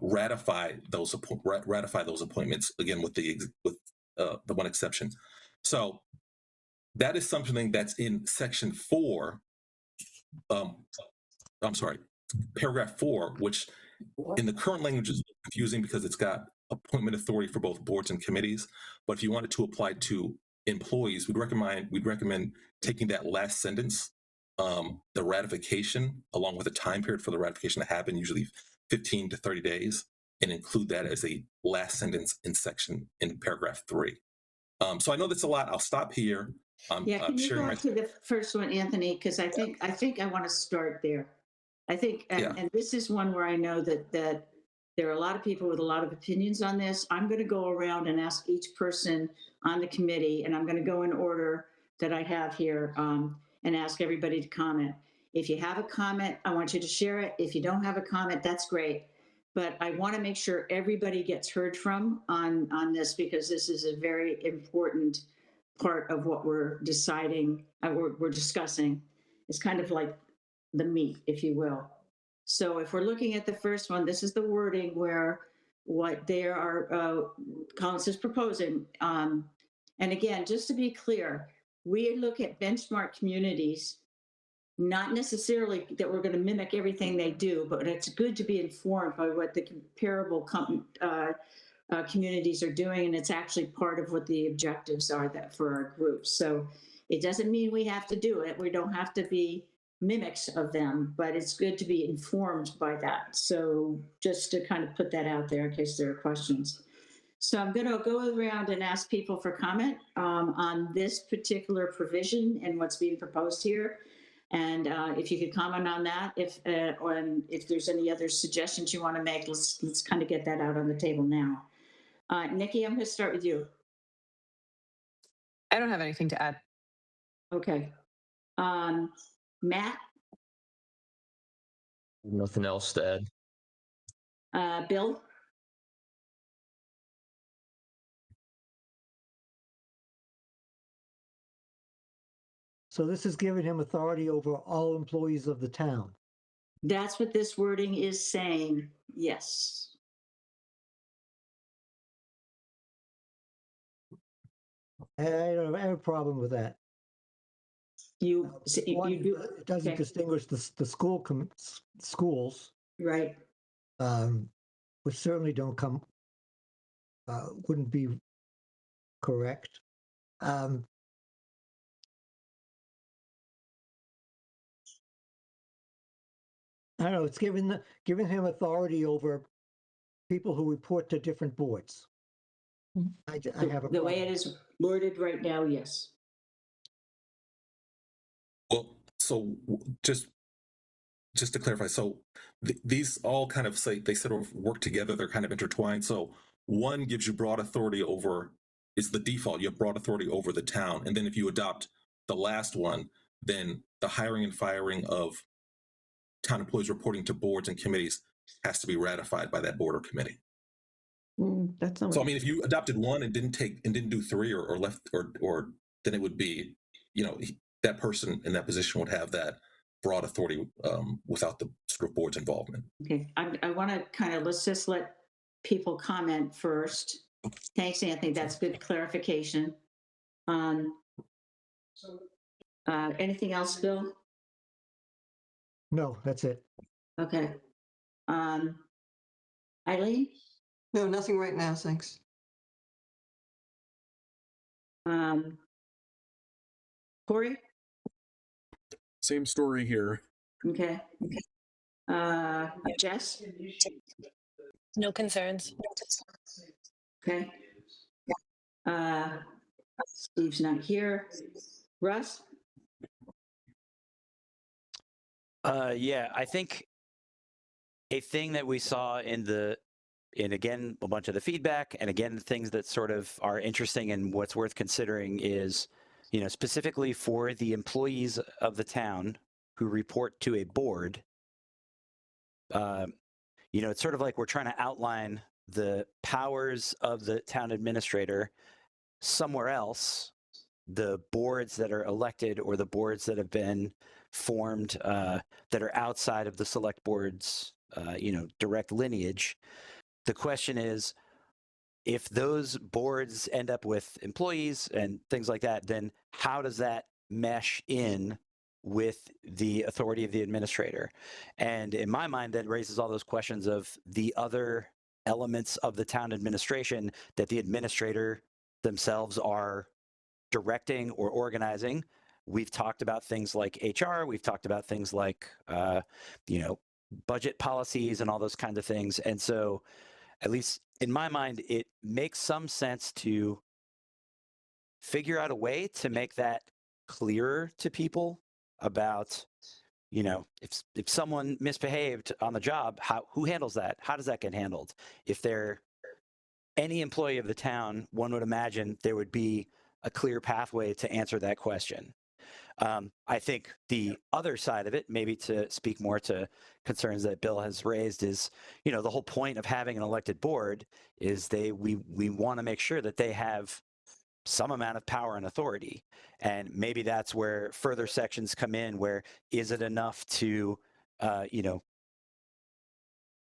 ratify those appointments, again with the one exception. So that is something that's in section 4. I'm sorry, paragraph 4, which in the current language is confusing because it's got appointment authority for both boards and committees. But if you wanted to apply to employees, we'd recommend taking that last sentence, the ratification, along with a time period for the ratification to happen, usually 15 to 30 days, and include that as a last sentence in paragraph 3. So I know that's a lot. I'll stop here. Can you go to the first one, Anthony? Because I think I want to start there. I think, and this is one where I know that there are a lot of people with a lot of opinions on this. I'm going to go around and ask each person on the committee, and I'm going to go in order that I have here, and ask everybody to comment. If you have a comment, I want you to share it. If you don't have a comment, that's great. But I want to make sure everybody gets heard from on this, because this is a very important part of what we're deciding, we're discussing. It's kind of like the meat, if you will. So if we're looking at the first one, this is the wording where what they are, Collins is proposing. And again, just to be clear, we look at benchmark communities, not necessarily that we're going to mimic everything they do, but it's good to be informed by what the comparable communities are doing, and it's actually part of what the objectives are that for our group. So it doesn't mean we have to do it. We don't have to be mimics of them, but it's good to be informed by that. So just to kind of put that out there in case there are questions. So I'm going to go around and ask people for comment on this particular provision and what's being proposed here. And if you could comment on that, if there's any other suggestions you want to make, let's kind of get that out on the table now. Nikki, I'm going to start with you. I don't have anything to add. Okay. Matt? Nothing else to add. Bill? So this is giving him authority over all employees of the town. That's what this wording is saying, yes. I don't have a problem with that. You do. It doesn't distinguish the schools, right? Which certainly wouldn't be correct. I don't know. It's giving him authority over people who report to different boards. I have the way it is worded right now, yes. Well, so just to clarify, so these all kind of they sort of work together. They're kind of intertwined. So one gives you broad authority over it's the default. You have broad authority over the town. And then if you adopt the last one, then the hiring and firing of town employees reporting to boards and committees has to be ratified by that board or committee. That's not So, I what, mean, if you adopted one and didn't do three or left, or then it would be, that person in that position would have that broad authority without the sort of board's involvement. Okay, I want to let's just let people comment first. Thanks, Anthony. That's good clarification. Anything else, Bill? No, that's it. Okay. Eileen? No, nothing right now, thanks. Corey? Same story here. Okay. Jess? No concerns. Okay. Steve's not here. Russ? Yeah, I think a thing that we saw in again, a bunch of the feedback, and again, the things that sort of are interesting and what's worth considering is, specifically for the employees of the town who report to a board, it's sort of like we're trying to outline the powers of the town administrator somewhere else. The boards that are elected or the boards that have been formed that are outside of the select board's, direct lineage. The question is, if those boards end up with employees and things like that, then how does that mesh in with the authority of the administrator? And in my mind, that raises all those questions of the other elements of the town administration that the administrator themselves are directing or organizing. We've talked about things like HR. We've talked about things like, budget policies and all those kinds of things. And so, at least in my mind, it makes some sense to figure out a way to make that clearer to people about, if someone misbehaved on the job, who handles that? How does that get handled? If they're any employee of the town, one would imagine there would be a clear pathway to answer that question. I think the other side of it, maybe to speak more to concerns that Bill has raised, is, the whole point of having an elected board is we want to make sure that they have some amount of power and authority. And maybe that's where further sections come in, where is it enough to,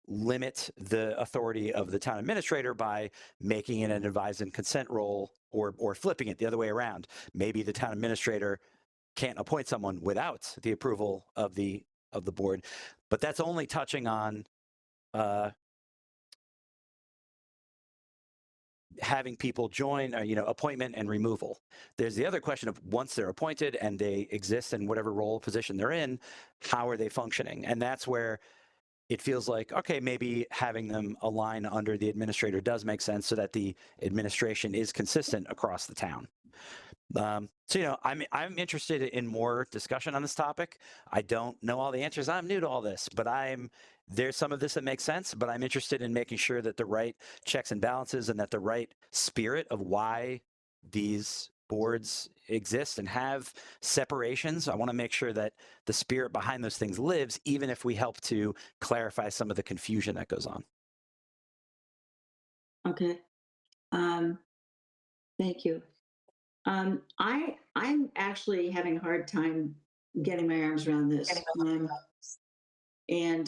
limit the authority of the town administrator by making it an advise and consent role, or flipping it the other way around. Maybe the town administrator can't appoint someone without the approval of the board, but that's only touching on having people join, appointment and removal. There's the other question of, once they're appointed and they exist in whatever role position they're in, how are they functioning? And that's where it feels like, okay, maybe having them align under the administrator does make sense, so that the administration is consistent across the town. So, I'm interested in more discussion on this topic. I don't know all the answers. I'm new to all this, but there's some of this that makes sense, but I'm interested in making sure that the right checks and balances and that the right spirit of why these boards exist and have separations. I want to make sure that the spirit behind those things lives, even if we help to clarify some of the confusion that goes on. Okay. Thank you. I'm actually having a hard time getting my arms around this. The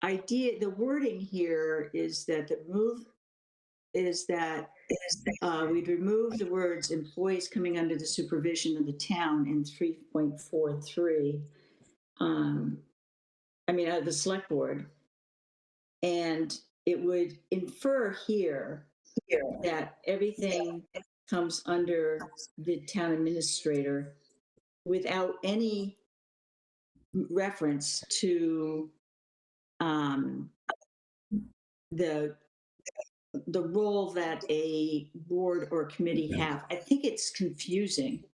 idea, the wording here is that we'd remove the words employees coming under the supervision of the town in 3.43. The select board. And it would infer here that everything comes under the town administrator without any reference to the role that a board or committee have. I think it's confusing.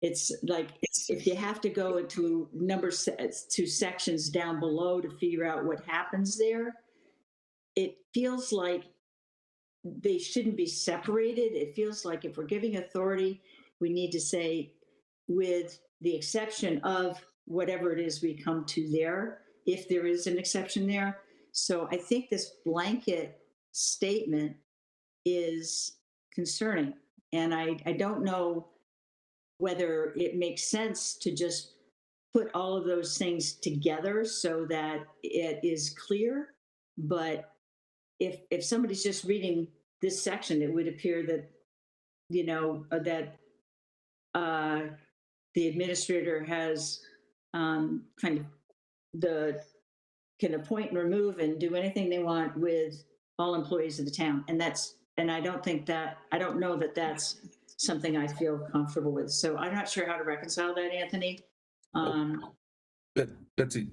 It's like, if you have to go into to sections down below to figure out what happens there, it feels like they shouldn't be separated. It feels like if we're giving authority, we need to say, with the exception of whatever it is we come to there, if there is an exception there. So I think this blanket statement is concerning. And I don't know whether it makes sense to just put all of those things together so that it is clear. But if somebody's just reading this section, it would appear that, that the administrator has kind of can appoint and remove and do anything they want with all employees of the town. And I don't know that that's something I feel comfortable with. So I'm not sure how to reconcile that, Anthony. But Betsy,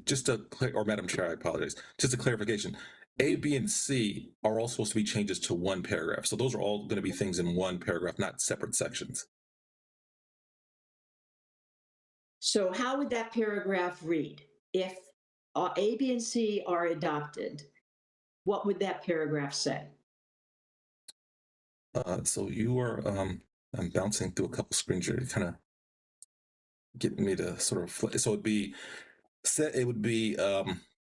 or Madam Chair, I apologize. Just a clarification. A, B, and C are all supposed to be changes to one paragraph. So those are all going to be things in one paragraph, not separate sections. So how would that paragraph read? If A, B, and C are adopted, what would that paragraph say? So you are, I'm bouncing through a couple screens here to kind of get me to sort of, so it would be,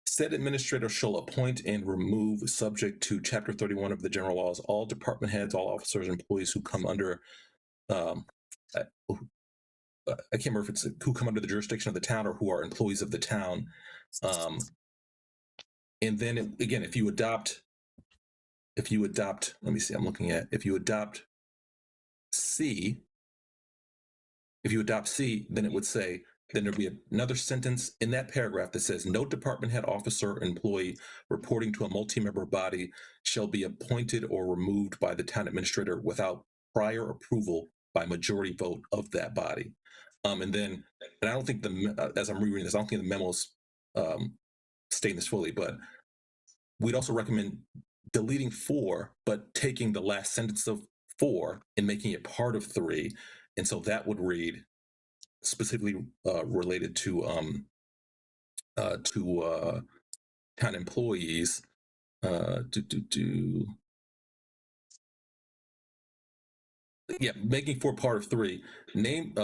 said administrator shall appoint and remove, subject to Chapter 31 of the general laws, all department heads, all officers, and employees who come under, I can't remember if it's who come under the jurisdiction of the town or who are employees of the town. And then again, if you adopt, let me see, I'm looking at, if you adopt C, then it would say, then there'd be another sentence in that paragraph that says, no department head, officer, or employee reporting to a multi-member body shall be appointed or removed by the town administrator without prior approval by majority vote of that body. And I don't think as I'm rereading this, I don't think the memo's stating this fully, but we'd also recommend deleting 4, but taking the last sentence of 4 and making it part of 3. And so that would read specifically related to town employees. Yeah, making 4 part of 3. Name,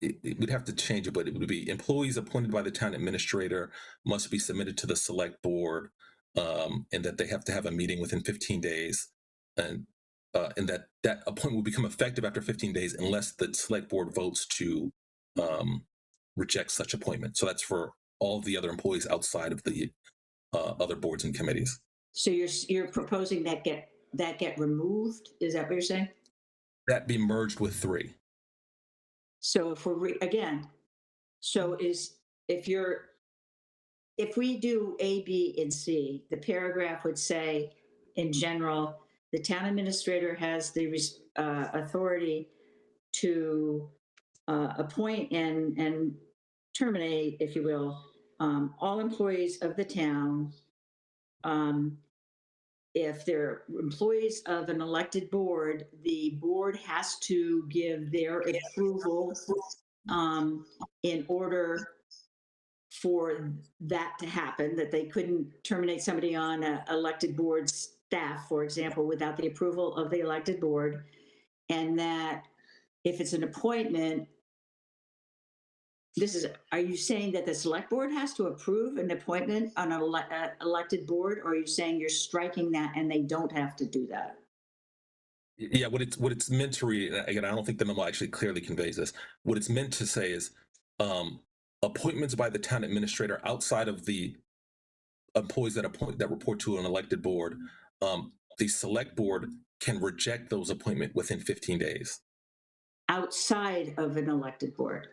we'd have to change it, but it would be employees appointed by the town administrator must be submitted to the select board, and that they have to have a meeting within 15 days, and that appointment will become effective after 15 days unless the select board votes to reject such appointment. So that's for all of the other employees outside of the other boards and committees. So you're proposing that get removed? Is that what you're saying? That be merged with 3. So if if we do A, B, and C, the paragraph would say, in general, the town administrator has the authority to appoint and terminate, if you will, all employees of the town. If they're employees of an elected board, the board has to give their approval in order for that to happen, that they couldn't terminate somebody on an elected board staff, for example, without the approval of the elected board. And that if it's an appointment, are you saying that the select board has to approve an appointment on an elected board, or are you saying you're striking that and they don't have to do that? Yeah, what it's meant to read, again, I don't think the memo actually clearly conveys this. What it's meant to say is appointments by the town administrator outside of the employees that report to an elected board, the select board can reject those appointments within 15 days. Outside of an elected board?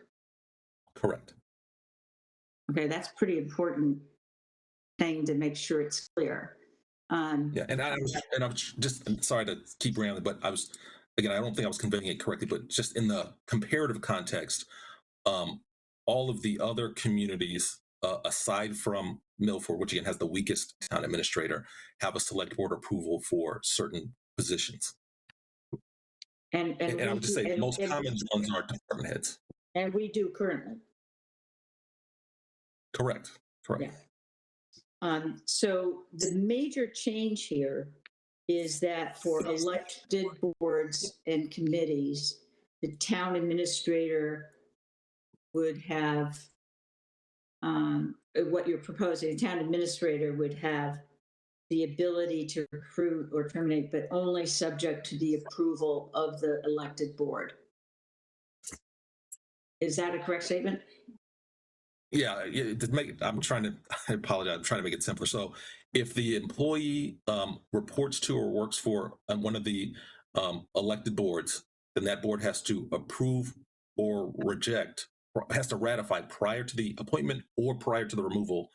Correct. Okay, that's pretty important thing to make sure it's clear. Yeah, and I was just sorry to keep rambling, but I don't think I was conveying it correctly, but just in the comparative context, all of the other communities, aside from Milford, which again has the weakest town administrator, have a select board approval for certain positions. And I would just say the most common ones are department heads. And we do currently. Correct. Yeah. So the major change here is that for elected boards and committees, the town administrator would have, what you're proposing, the town administrator would have the ability to recruit or terminate, but only subject to the approval of the elected board. Is that a correct statement? Yeah, I'm trying to, I apologize, I'm trying to make it simpler. So if the employee reports to or works for one of the elected boards, then that board has to approve or reject, or has to ratify prior to the appointment or prior to the removal,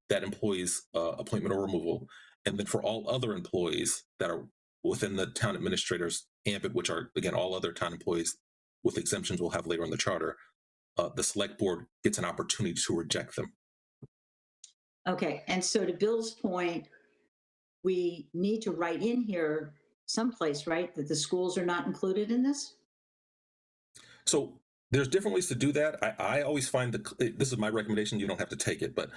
that employee's appointment or removal. And then for all other employees that are within the town administrator's ambit, which are, again, all other town employees with exemptions we'll have later in the charter, the select board gets an opportunity to reject them. Okay, and so to Bill's point, we need to write in here someplace, right, that the schools are not included in this? So there's different ways to do that. I always find this is my recommendation. You don't have to take it, but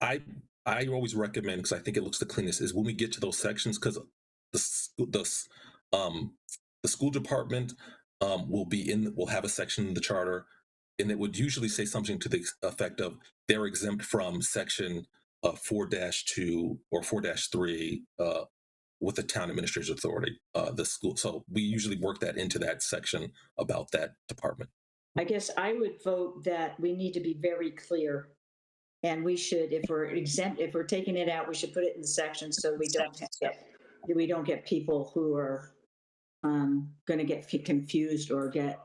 I always recommend, because I think it looks the cleanest, is when we get to those sections, because the school department will have a section in the charter, and it would usually say something to the effect of they're exempt from section 4-2 or 4-3 with the town administrator's authority, the school. So we usually work that into that section about that department. I guess I would vote that we need to be very clear, and we should, if we're exempt, if we're taking it out, we should put it in the section so we don't get people who are going to get confused or get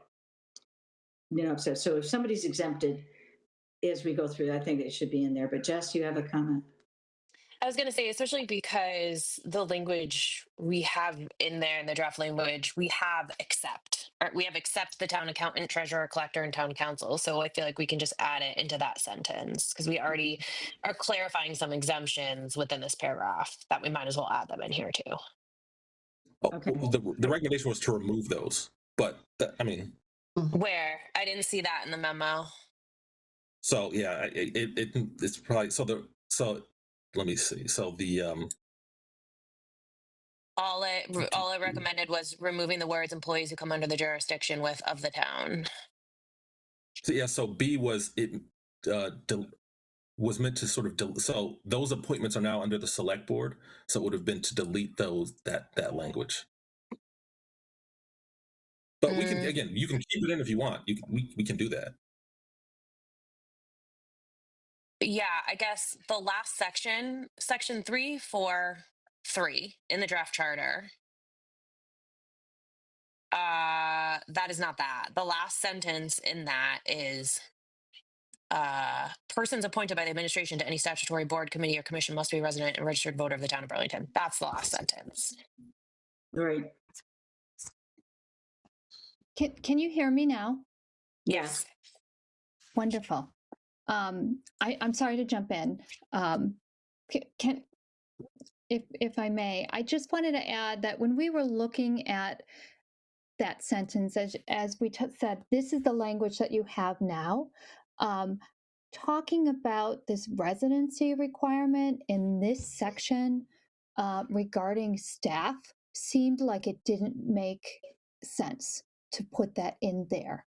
upset. So if somebody's exempted as we go through, I think it should be in there. But Jess, you have a comment? I was going to say, especially because the language we have in there in the draft language, we have accept, or we have accept the town accountant, treasurer, collector, and town council. So I feel like we can just add it into that sentence because we already are clarifying some exemptions within this paragraph that we might as well add them in here too. Oh, okay. The recommendation was to remove those, but I mean, where I didn't see that in the memo. So yeah, it's probably so let me see. So the all it recommended was removing the words employees who come under the jurisdiction of the town. So yeah, so B was was meant to sort of so those appointments are now under the select board, so it would have been to delete that language. But we can, again, you can keep it in if you want. We can do that. Yeah, I guess the last section 343 in the draft charter. That is not that. The last sentence in that is persons appointed by the administration to any statutory board, committee, or commission must be a resident and registered voter of the town of Burlington. That's the last sentence. Right. Can you hear me now? Yes. Wonderful. I'm sorry to jump in. If I may, I just wanted to add that when we were looking at that sentence, as we said, this is the language that you have now. Talking about this residency requirement in this section regarding staff seemed like it didn't make sense to put that in there.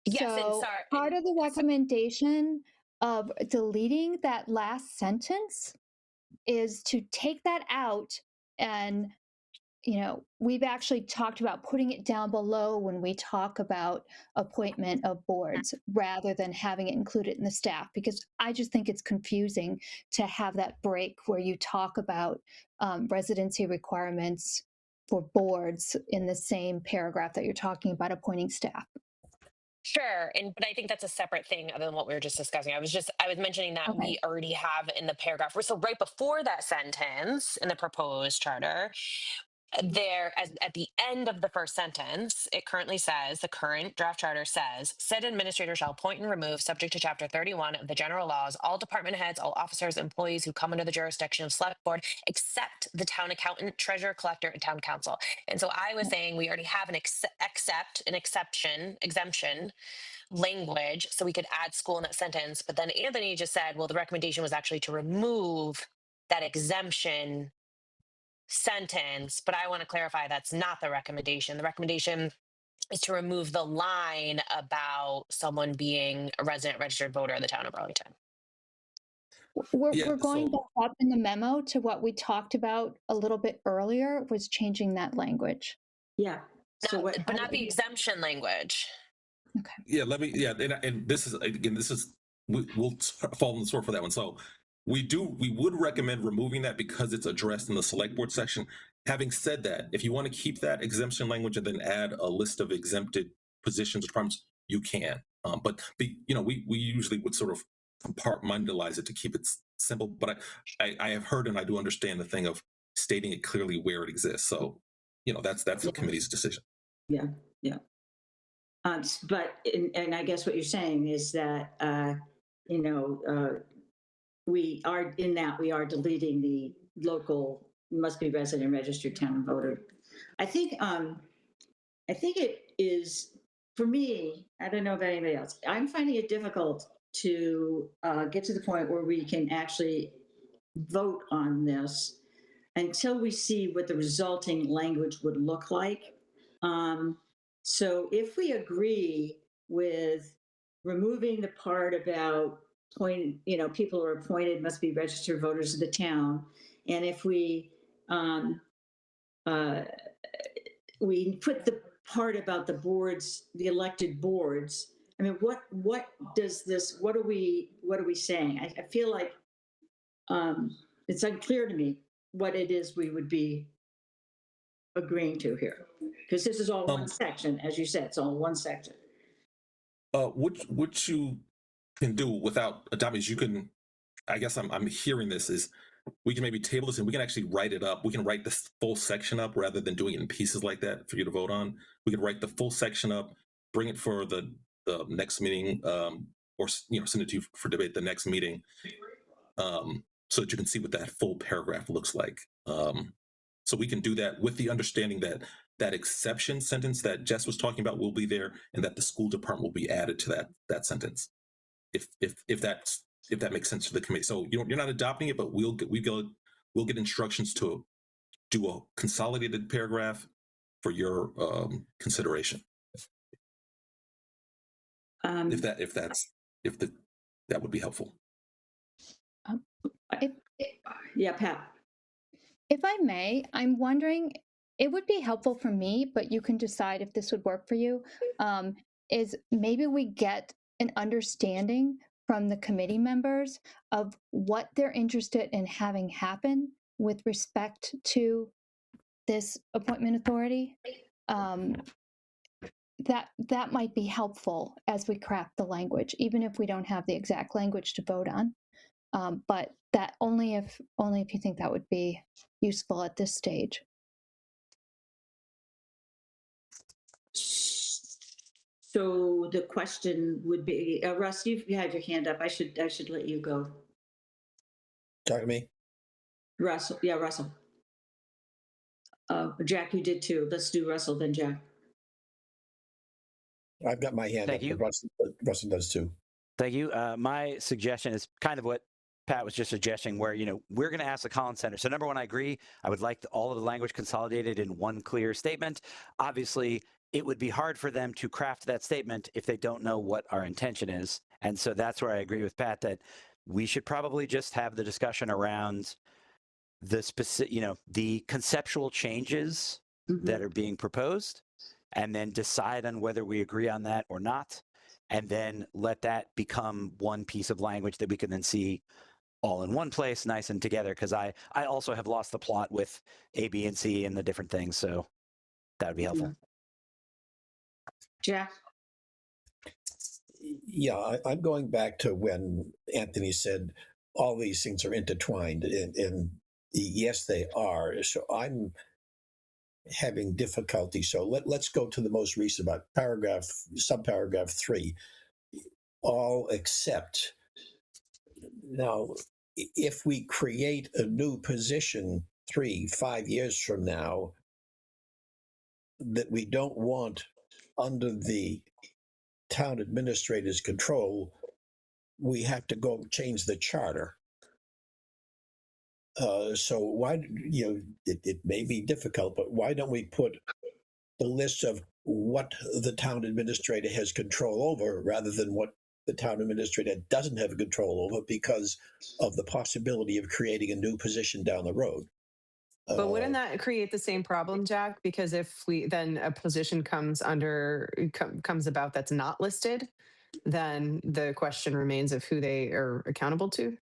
Yes, so part of the recommendation of deleting that last sentence is to take that out, and we've actually talked about putting it down below when we talk about appointment of boards rather than having it included in the staff, because I just think it's confusing to have that break where you talk about residency requirements for boards in the same paragraph that you're talking about appointing staff. Sure, but I think that's a separate thing other than what we were just discussing. I was mentioning that we already have in the paragraph. So right before that sentence in the proposed charter, there, at the end of the first sentence, it currently says, the current draft charter says, said administrator shall appoint and remove, subject to chapter 31 of the general laws, all department heads, all officers, employees who come under the jurisdiction of select board, except the town accountant, treasurer, collector, and town council. And so I was saying we already have an exemption language, so we could add school in that sentence. But then Anthony just said, well, the recommendation was actually to remove that exemption sentence, but I want to clarify that's not the recommendation. The recommendation is to remove the line about someone being a resident registered voter of the town of Burlington. Yeah. We're going So back up in the memo to what we talked about a little bit earlier, was changing that language. Yeah. So Not, what? but not the exemption language. Okay. yeah, let me. Yeah, and this is again. This is we'll fall on the sword for that one. So we would recommend removing that because it's addressed in the select board section. Having said that, if you want to keep that exemption language and then add a list of exempted positions or departments, you can. But we usually would sort of compartmentalize it to keep it simple. But I have heard and I do understand the thing of stating it clearly where it exists. So that's the Yeah. committee's decision. Yeah. Yeah. But and I guess what you're saying is that we are deleting the local must be resident registered town voter. I think it is, for me, I don't know about anybody else, I'm finding it difficult to get to the point where we can actually vote on this until we see what the resulting language would look like. So if we agree with removing the part about people who are appointed must be registered voters of the town, and if we put the part about the boards, the elected boards. I mean, what does this? What are we saying? I feel like it's unclear to me what it is we would be agreeing to here, because this is all one section, as you said, it's all one section. What you can do without adopting is you can. I guess I'm hearing this is we can maybe table this and we can actually write it up. We can write this full section up rather than doing it in pieces like that for you to vote on. We can write the full section up, bring it for the next meeting, or send it to you for debate the next meeting, so that you can see what that full paragraph looks like. So we can do that with the understanding that that exception sentence that Jess was talking about will be there, and that the school department will be added to that sentence. If that makes sense to the committee. So you're not adopting it, but we'll get instructions to do a consolidated paragraph for your consideration. That would be helpful. Yeah, Pat. If I may, I'm wondering, it would be helpful for me, but you can decide if this would work for you, is maybe we get an understanding from the committee members of what they're interested in having happen with respect to this appointment authority. That might be helpful as we craft the language, even if we don't have the exact language to vote on. But that only if you think that would be useful at this stage. So the question would be, Russ, you had your hand up. I should let you go. Talk to me. Russell, yeah, Russell. Jack, you did too. Let's do Russell, then Jack. I've got my hand Thank up. you. Russell does too. Thank you. My suggestion is kind of what Pat was just suggesting, where we're going to ask the Collins Center. So number one, I agree. I would like all of the language consolidated in one clear statement. Obviously, it would be hard for them to craft that statement if they don't know what our intention is. And so that's where I agree with Pat that we should probably just have the discussion around the specific, the conceptual changes that are being proposed, and then decide on whether we agree on that or not, and then let that become one piece of language that we can then see all in one place, nice and together, because I also have lost the plot with A, B, and C and the different things, so that would be helpful. Jack? Yeah, I'm going back to when Anthony said all these things are intertwined, and yes, they are. So I'm having difficulty. So let's go to the most recent about subparagraph 3, all except. Now, if we create a new position 3-5 years from now that we don't want under the town administrator's control, we have to go change the charter. So why, it may be difficult, but why don't we put the list of what the town administrator has control over rather than what the town administrator doesn't have control over because of the possibility of creating a new position down the road? But wouldn't that create the same problem, Jack? Because if we then a position comes comes about that's not listed, then the question remains of who they are accountable to.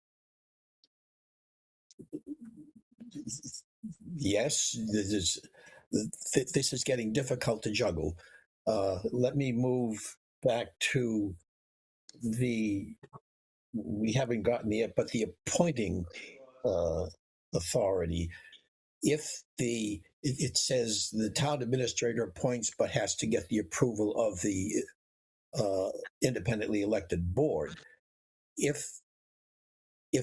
Yes, this is getting difficult to juggle. Let me move back to we haven't gotten yet, but the appointing authority. If it says the town administrator appoints but has to get the approval of the independently elected board. If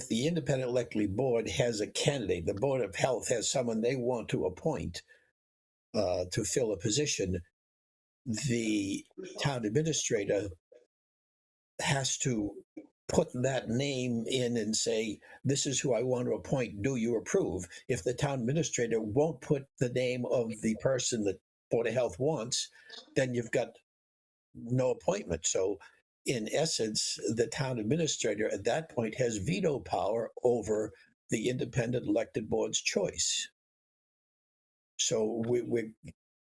the independent elected board has a candidate, the Board of Health has someone they want to appoint to fill a position, the town administrator has to put that name in and say, this is who I want to appoint. Do you approve? If the town administrator won't put the name of the person that Board of Health wants, then you've got no appointment. So in essence, the town administrator at that point has veto power over the independent elected board's choice. So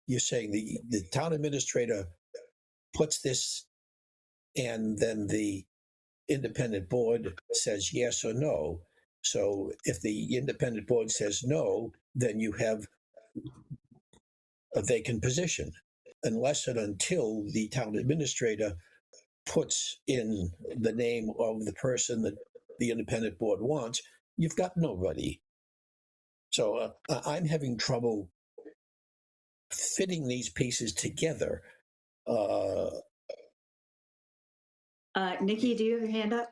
you're saying the town administrator puts this, and then the independent board says yes or no. So if the independent board says no, then you have a vacant position, unless and until the town administrator puts in the name of the person that the independent board wants, you've got nobody. So I'm having trouble fitting these pieces together. Nikki, do you have your hand up?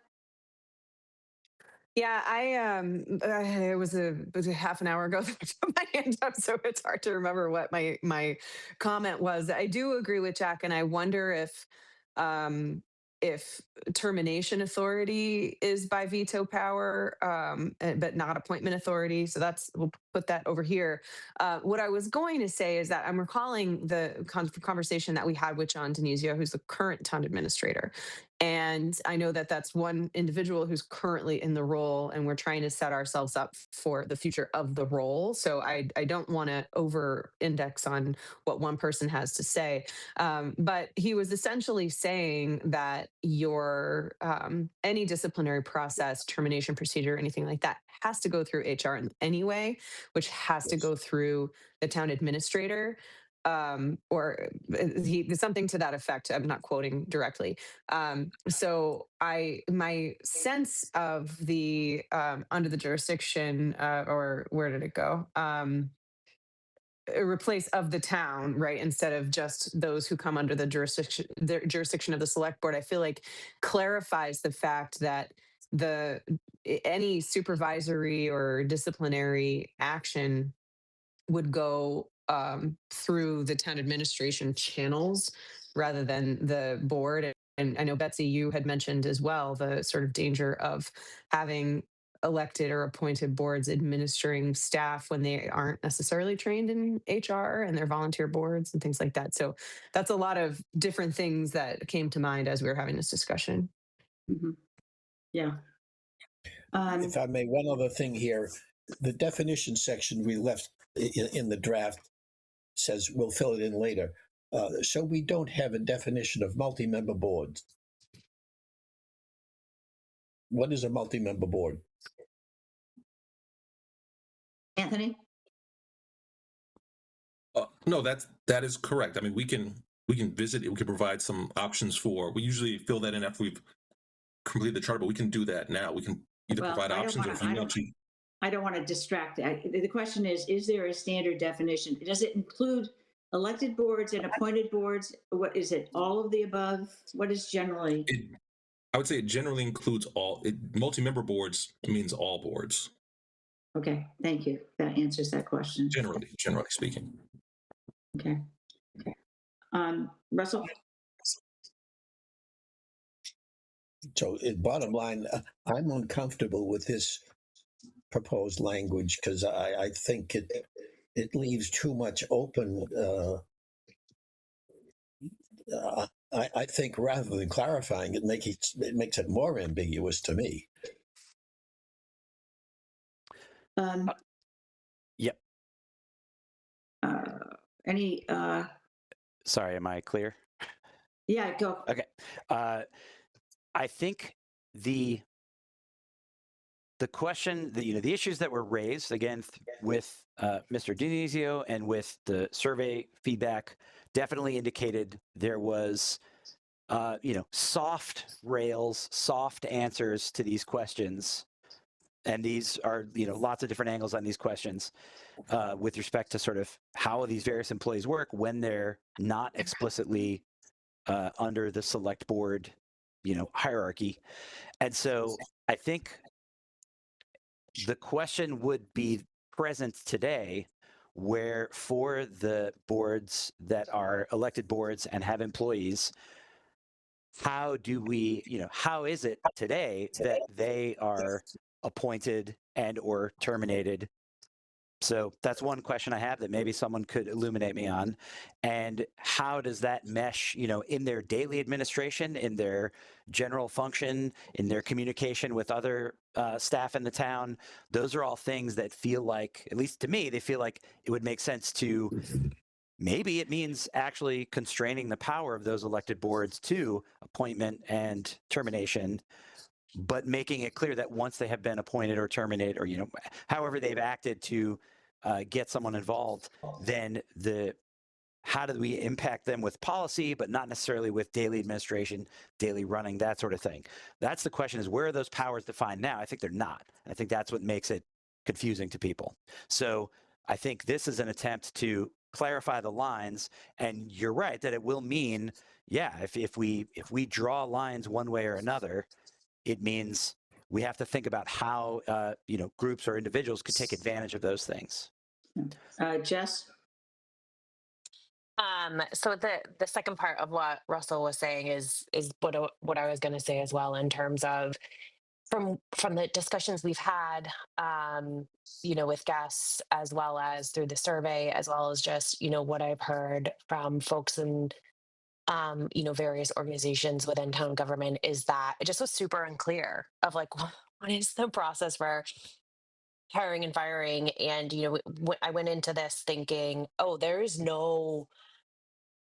Yeah, it was a half an hour ago that I put my hand up, so it's hard to remember what my comment was. I do agree with Jack, and I wonder if termination authority is by veto power, but not appointment authority. So we'll put that over here. What I was going to say is that I'm recalling the conversation that we had with John Denizio, who's the current town administrator. And I know that that's one individual who's currently in the role, and we're trying to set ourselves up for the future of the role. So I don't want to over index on what one person has to say. But he was essentially saying that your any disciplinary process, termination procedure, anything like that has to go through HR anyway, which has to go through the town administrator. Or something to that effect. I'm not quoting directly. So my sense of the under the jurisdiction, or where did it go? Replace of the town, right? Instead of just those who come under the jurisdiction of the select board. I feel like clarifies the fact that any supervisory or disciplinary action would go through the town administration channels rather than the board. And I know, Betsy, you had mentioned as well the sort of danger of having elected or appointed boards administering staff when they aren't necessarily trained in HR and they're volunteer boards and things like that. So that's a lot of different things that came to mind as we were having this discussion. Mm-hmm. Yeah. If I may, one other thing here, the definition section we left in the draft says we'll fill it in later. So we don't have a definition of multi-member boards. What is a multi-member board? Anthony? No, that is correct. I mean, we can visit it. We can provide some options for. We usually fill that in after we've completed the charter, but we can do that now. We can either provide options, or if you want to. I don't want to distract. The question is there a standard definition? Does it include elected boards and appointed boards? What is it? All of the above? What is generally? I would say it generally includes all. Multi-member boards means all boards. Okay, thank you. That answers that question. Generally speaking. Okay. Russell? So bottom line, I'm uncomfortable with this proposed language because I think it leaves too much open. I think rather than clarifying it, makes it more ambiguous to me. Yep. Any? Sorry, am I clear? Yeah, go. Okay. I think the question, the issues that were raised again with Mr. Dinizio and with the survey feedback definitely indicated there was, soft rails, soft answers to these questions. And these are, lots of different angles on these questions with respect to sort of how these various employees work when they're not explicitly under the select board, hierarchy. And so I think the question would be present today where for the boards that are elected boards and have employees, how do we, how is it today that they are appointed and or terminated? So that's one question I have that maybe someone could illuminate me on. And how does that mesh, in their daily administration, in their general function, in their communication with other staff in the town? Those are all things that feel like, at least to me, they feel like it would make sense to, maybe it means actually constraining the power of those elected boards to appointment and termination, but making it clear that once they have been appointed or terminated, or however they've acted to get someone involved, then how do we impact them with policy, but not necessarily with daily administration, daily running, that sort of thing. That's the question: is where are those powers defined now? I think they're not. I think that's what makes it confusing to people. So I think this is an attempt to clarify the lines, and you're right that it will mean, yeah, if we draw lines one way or another, it means we have to think about how groups or individuals could take advantage of those things. Jess? So the second part of what Russell was saying is what I was going to say as well, in terms of from the discussions we've had, with guests, as well as through the survey, as well as just what I've heard from folks in various organizations within town government, is that it just was super unclear of like what is the process for hiring and firing. And I went into this thinking, oh, there is no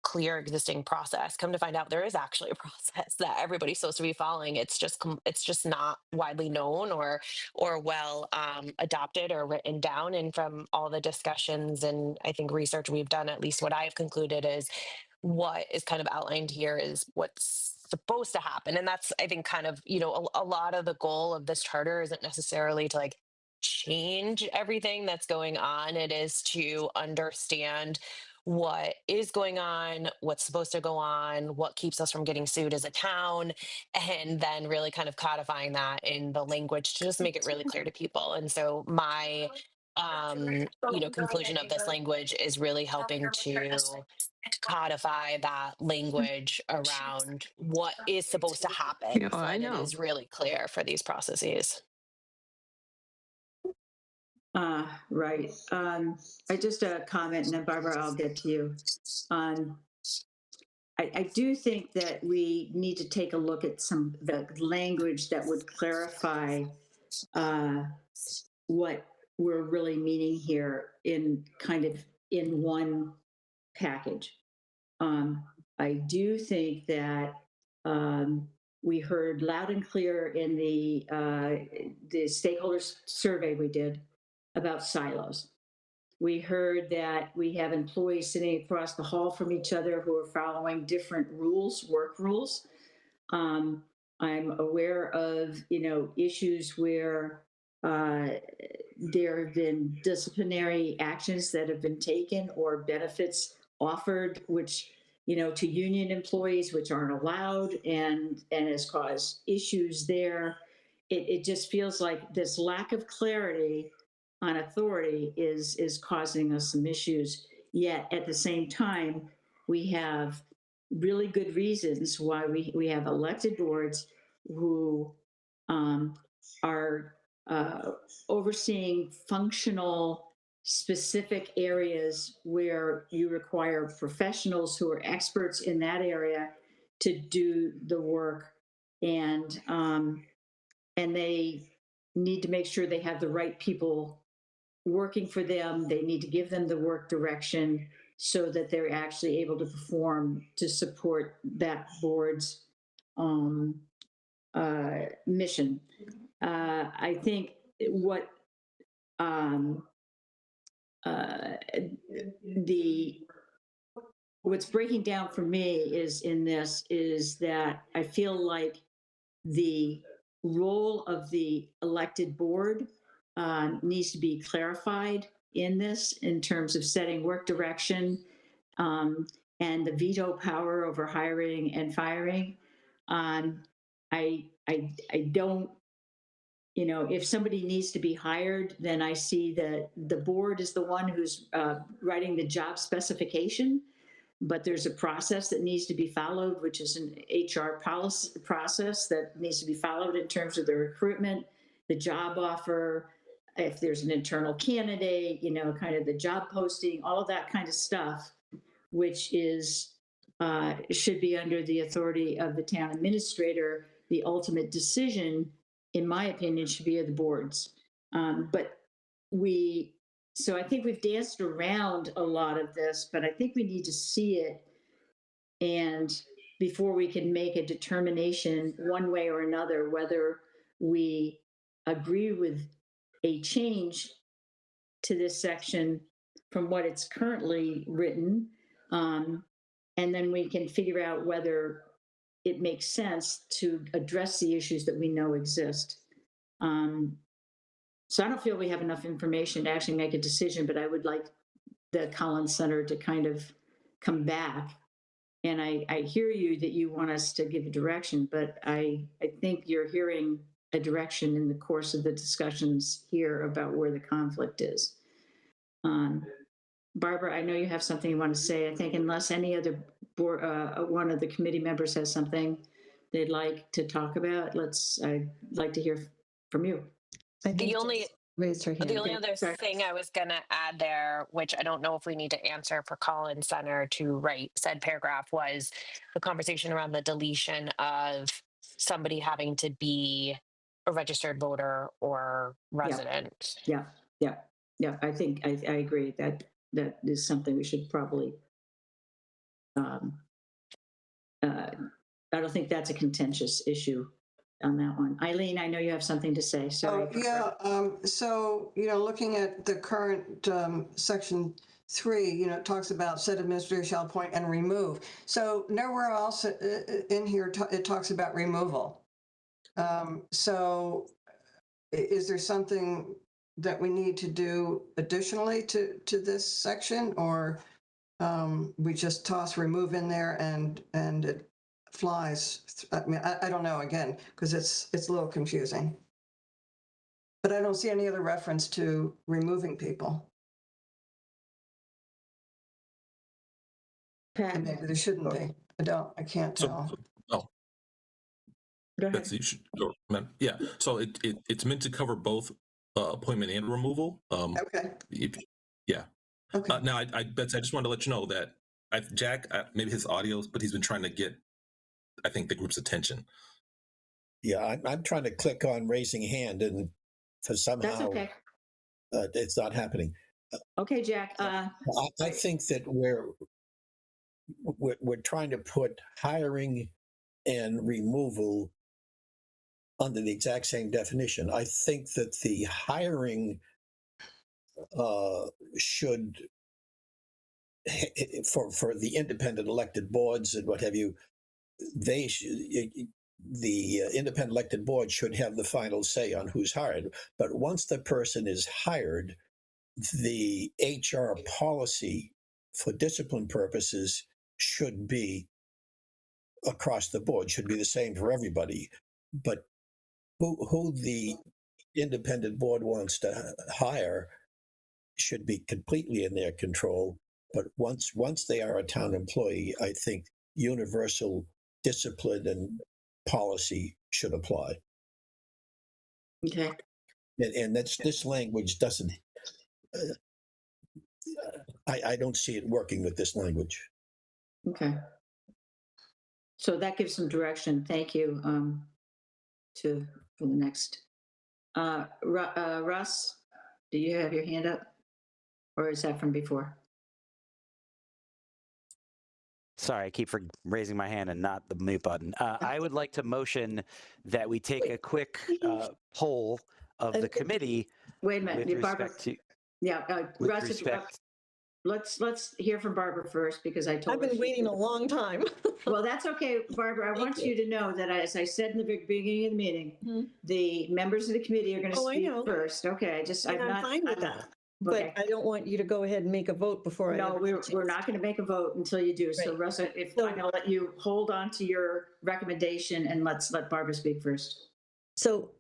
clear existing process. Come to find out, there is actually a process that everybody's supposed to be following. It's just not widely known or well adopted or written down. And from all the discussions and I think research we've done, at least what I've concluded is what is kind of outlined here is what's supposed to happen. And that's, I think, kind of, a lot of the goal of this charter isn't necessarily to like change everything that's going on. It is to understand what is going on, what's supposed to go on, what keeps us from getting sued as a town, and then really kind of codifying that in the language to just make it really clear to people. And so my conclusion of this language is really helping to codify that language around what is supposed to happen so I that it know. is really clear for these processes. Right. I just a comment, and then Barbara, I'll get to you. I do think that we need to take a look at the language that would clarify what we're really meaning here in one package. I do think that we heard loud and clear in the stakeholders survey we did about silos. We heard that we have employees sitting across the hall from each other who are following different rules, work rules. I'm aware of, issues where there have been disciplinary actions that have been taken or benefits offered, which, to union employees, which aren't allowed and has caused issues there. It just feels like this lack of clarity on authority is causing us some issues. Yet at the same time, we have really good reasons why we have elected boards who are overseeing functional specific areas where you require professionals who are experts in that area to do the work, and they need to make sure they have the right people working for them. They need to give them the work direction so that they're actually able to perform to support that board's mission. I think what what's breaking down for me is that I feel like the role of the elected board needs to be clarified in this, in terms of setting work direction and the veto power over hiring and firing. I don't, if somebody needs to be hired, then I see that the board is the one who's writing the job specification, but there's a process that needs to be followed, which is an HR policy process that needs to be followed in terms of the recruitment, the job offer, if there's an internal candidate, kind of the job posting, all of that kind of stuff, which is should be under the authority of the town administrator. The ultimate decision, in my opinion, should be of the boards. So I think we've danced around a lot of this, but I think we need to see it, and before we can make a determination one way or another, whether we agree with a change to this section from what it's currently written, and then we can figure out whether it makes sense to address the issues that we know exist. So I don't feel we have enough information to actually make a decision, but I would like the Collins Center to kind of come back. And I hear you that you want us to give a direction, but I think you're hearing a direction in the course of the discussions here about where the conflict is. Barbara, I know you have something you want to say. I think unless any other board, one of the committee members has something they'd like to talk about, I'd like to hear from you. I think The only raised her hand. The only other thing I was going to add there, which I don't know if we need to answer for Collins Center to write said paragraph, was the conversation around the deletion of somebody having to be a registered voter or resident. Yeah. I think I agree that is something we should probably. I don't think that's a contentious issue on that one. Eileen, I know you have something to say. Sorry. So, looking at the current section 3, it talks about said administrator shall appoint and remove. So nowhere else in here it talks about removal. So is there something that we need to do additionally to this section, or we just toss remove in there and it flies? I mean, I don't know, again, because it's a little confusing. But I don't see any other reference to removing people. Pat, maybe there shouldn't be. I can't tell. Go ahead. Betsy, you should go. Yeah. So it's meant to cover both appointment and removal. Okay. Yeah. Okay. Now, Betsy, I just wanted to let you know that Jack, maybe his audio, but he's been trying to get, I think, the group's attention. Yeah, I'm trying to click on raising hand, and for somehow that's okay. It's not happening. Okay, Jack. I think that we're trying to put hiring and removal under the exact same definition. I think that the hiring should, for the independent elected boards and what have you, the independent elected board should have the final say on who's hired. But once the person is hired, the HR policy for discipline purposes should be across the board, should be the same for everybody. But who the independent board wants to hire should be completely in their control. But once they are a town employee, I think universal discipline and policy should apply. Okay. And that's, this language doesn't, I don't see it working with this language. Okay. So that gives some direction. Thank you. For the next. Russ, do you have your hand up? Or is that from before? Sorry, I keep raising my hand and not the mute button. I would like to motion that we take a quick poll of the committee. Wait a minute, with Barbara. respect to. Yeah, With Russ, respect. let's hear from Barbara first, because I told I've been waiting a long time. Well, that's okay, Barbara. I want you to know that, as I said in the beginning of the meeting, the members of the committee are going to speak first. Okay, I'm fine with that. But I don't want you to go ahead and make a vote before No, we're not going to make a vote until you do. So, Russ, I'm going to let you hold on to your recommendation, and let's let Barbara speak first. So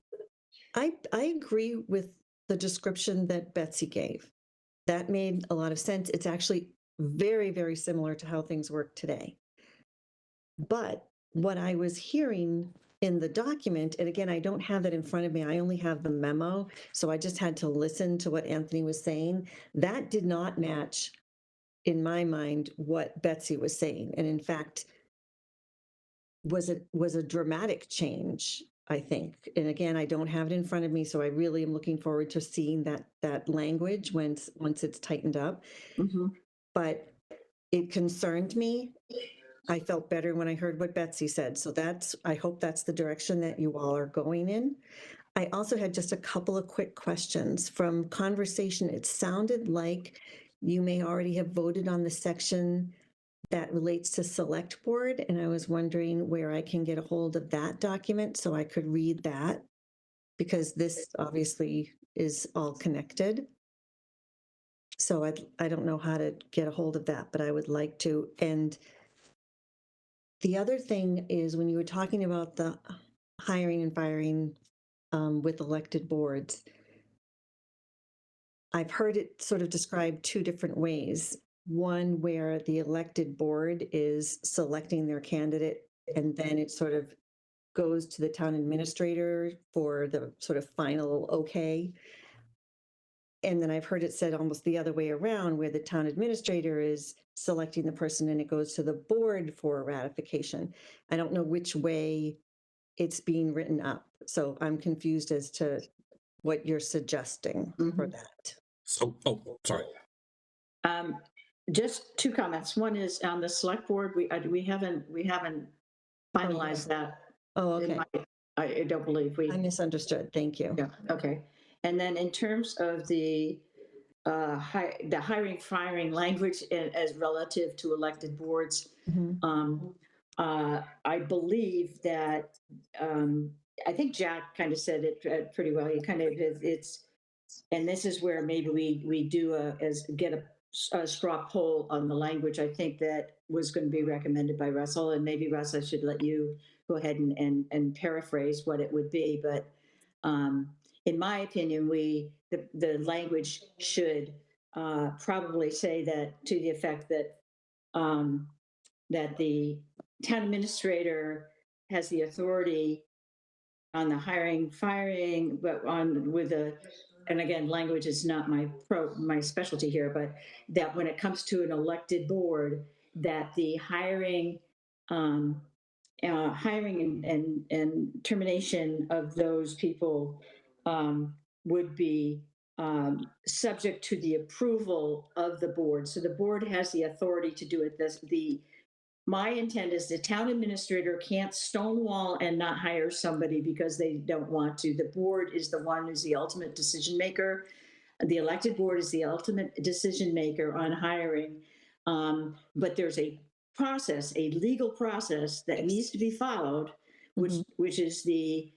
I agree with the description that Betsy gave. That made a lot of sense. It's actually very, very similar to how things work today. But what I was hearing in the document, and again, I don't have that in front of me, I only have the memo, so I just had to listen to what Anthony was saying. That did not match, in my mind, what Betsy was saying. And in fact, was a dramatic change, I think. And again, I don't have it in front of me, so I really am looking forward to seeing that language once it's tightened up. But it concerned me. I felt better when I heard what Betsy said. So I hope that's the direction that you all are going in. I also had just a couple of quick questions. From conversation, it sounded like you may already have voted on the section that relates to select board. And I was wondering where I can get a hold of that document so I could read that, because this obviously is all connected. So I don't know how to get a hold of that, but I would like to. And the other thing is, when you were talking about the hiring and firing with elected boards, I've heard it sort of described two different ways. One where the elected board is selecting their candidate, and then it sort of goes to the town administrator for the sort of final okay. And then I've heard it said almost the other way around, where the town administrator is selecting the person and it goes to the board for ratification. I don't know which way it's being written up. So I'm confused as to what you're suggesting for that. So, sorry. Just two comments. One is on the select board. We haven't finalized that. Oh, okay. I don't believe we. I misunderstood. Thank you. Yeah. Okay. And then in terms of the hiring firing language as relative to elected boards, I believe that I think Jack kind of said it pretty well. He kind of and this is where maybe we do get a straw poll on the language. I think that was going to be recommended by Russell, and maybe Russ, I should let you go ahead and paraphrase what it would be. But in my opinion, the language should probably say that, to the effect that that the town administrator has the authority on the hiring, firing, but and again, language is not my specialty here, but that when it comes to an elected board, that the hiring and termination of those people would be subject to the approval of the board. So the board has the authority to do it. My intent is the town administrator can't stonewall and not hire somebody because they don't want to. The board is the one who's the ultimate decision maker. The elected board is the ultimate decision maker on hiring. But there's a legal process that needs to be followed, which is the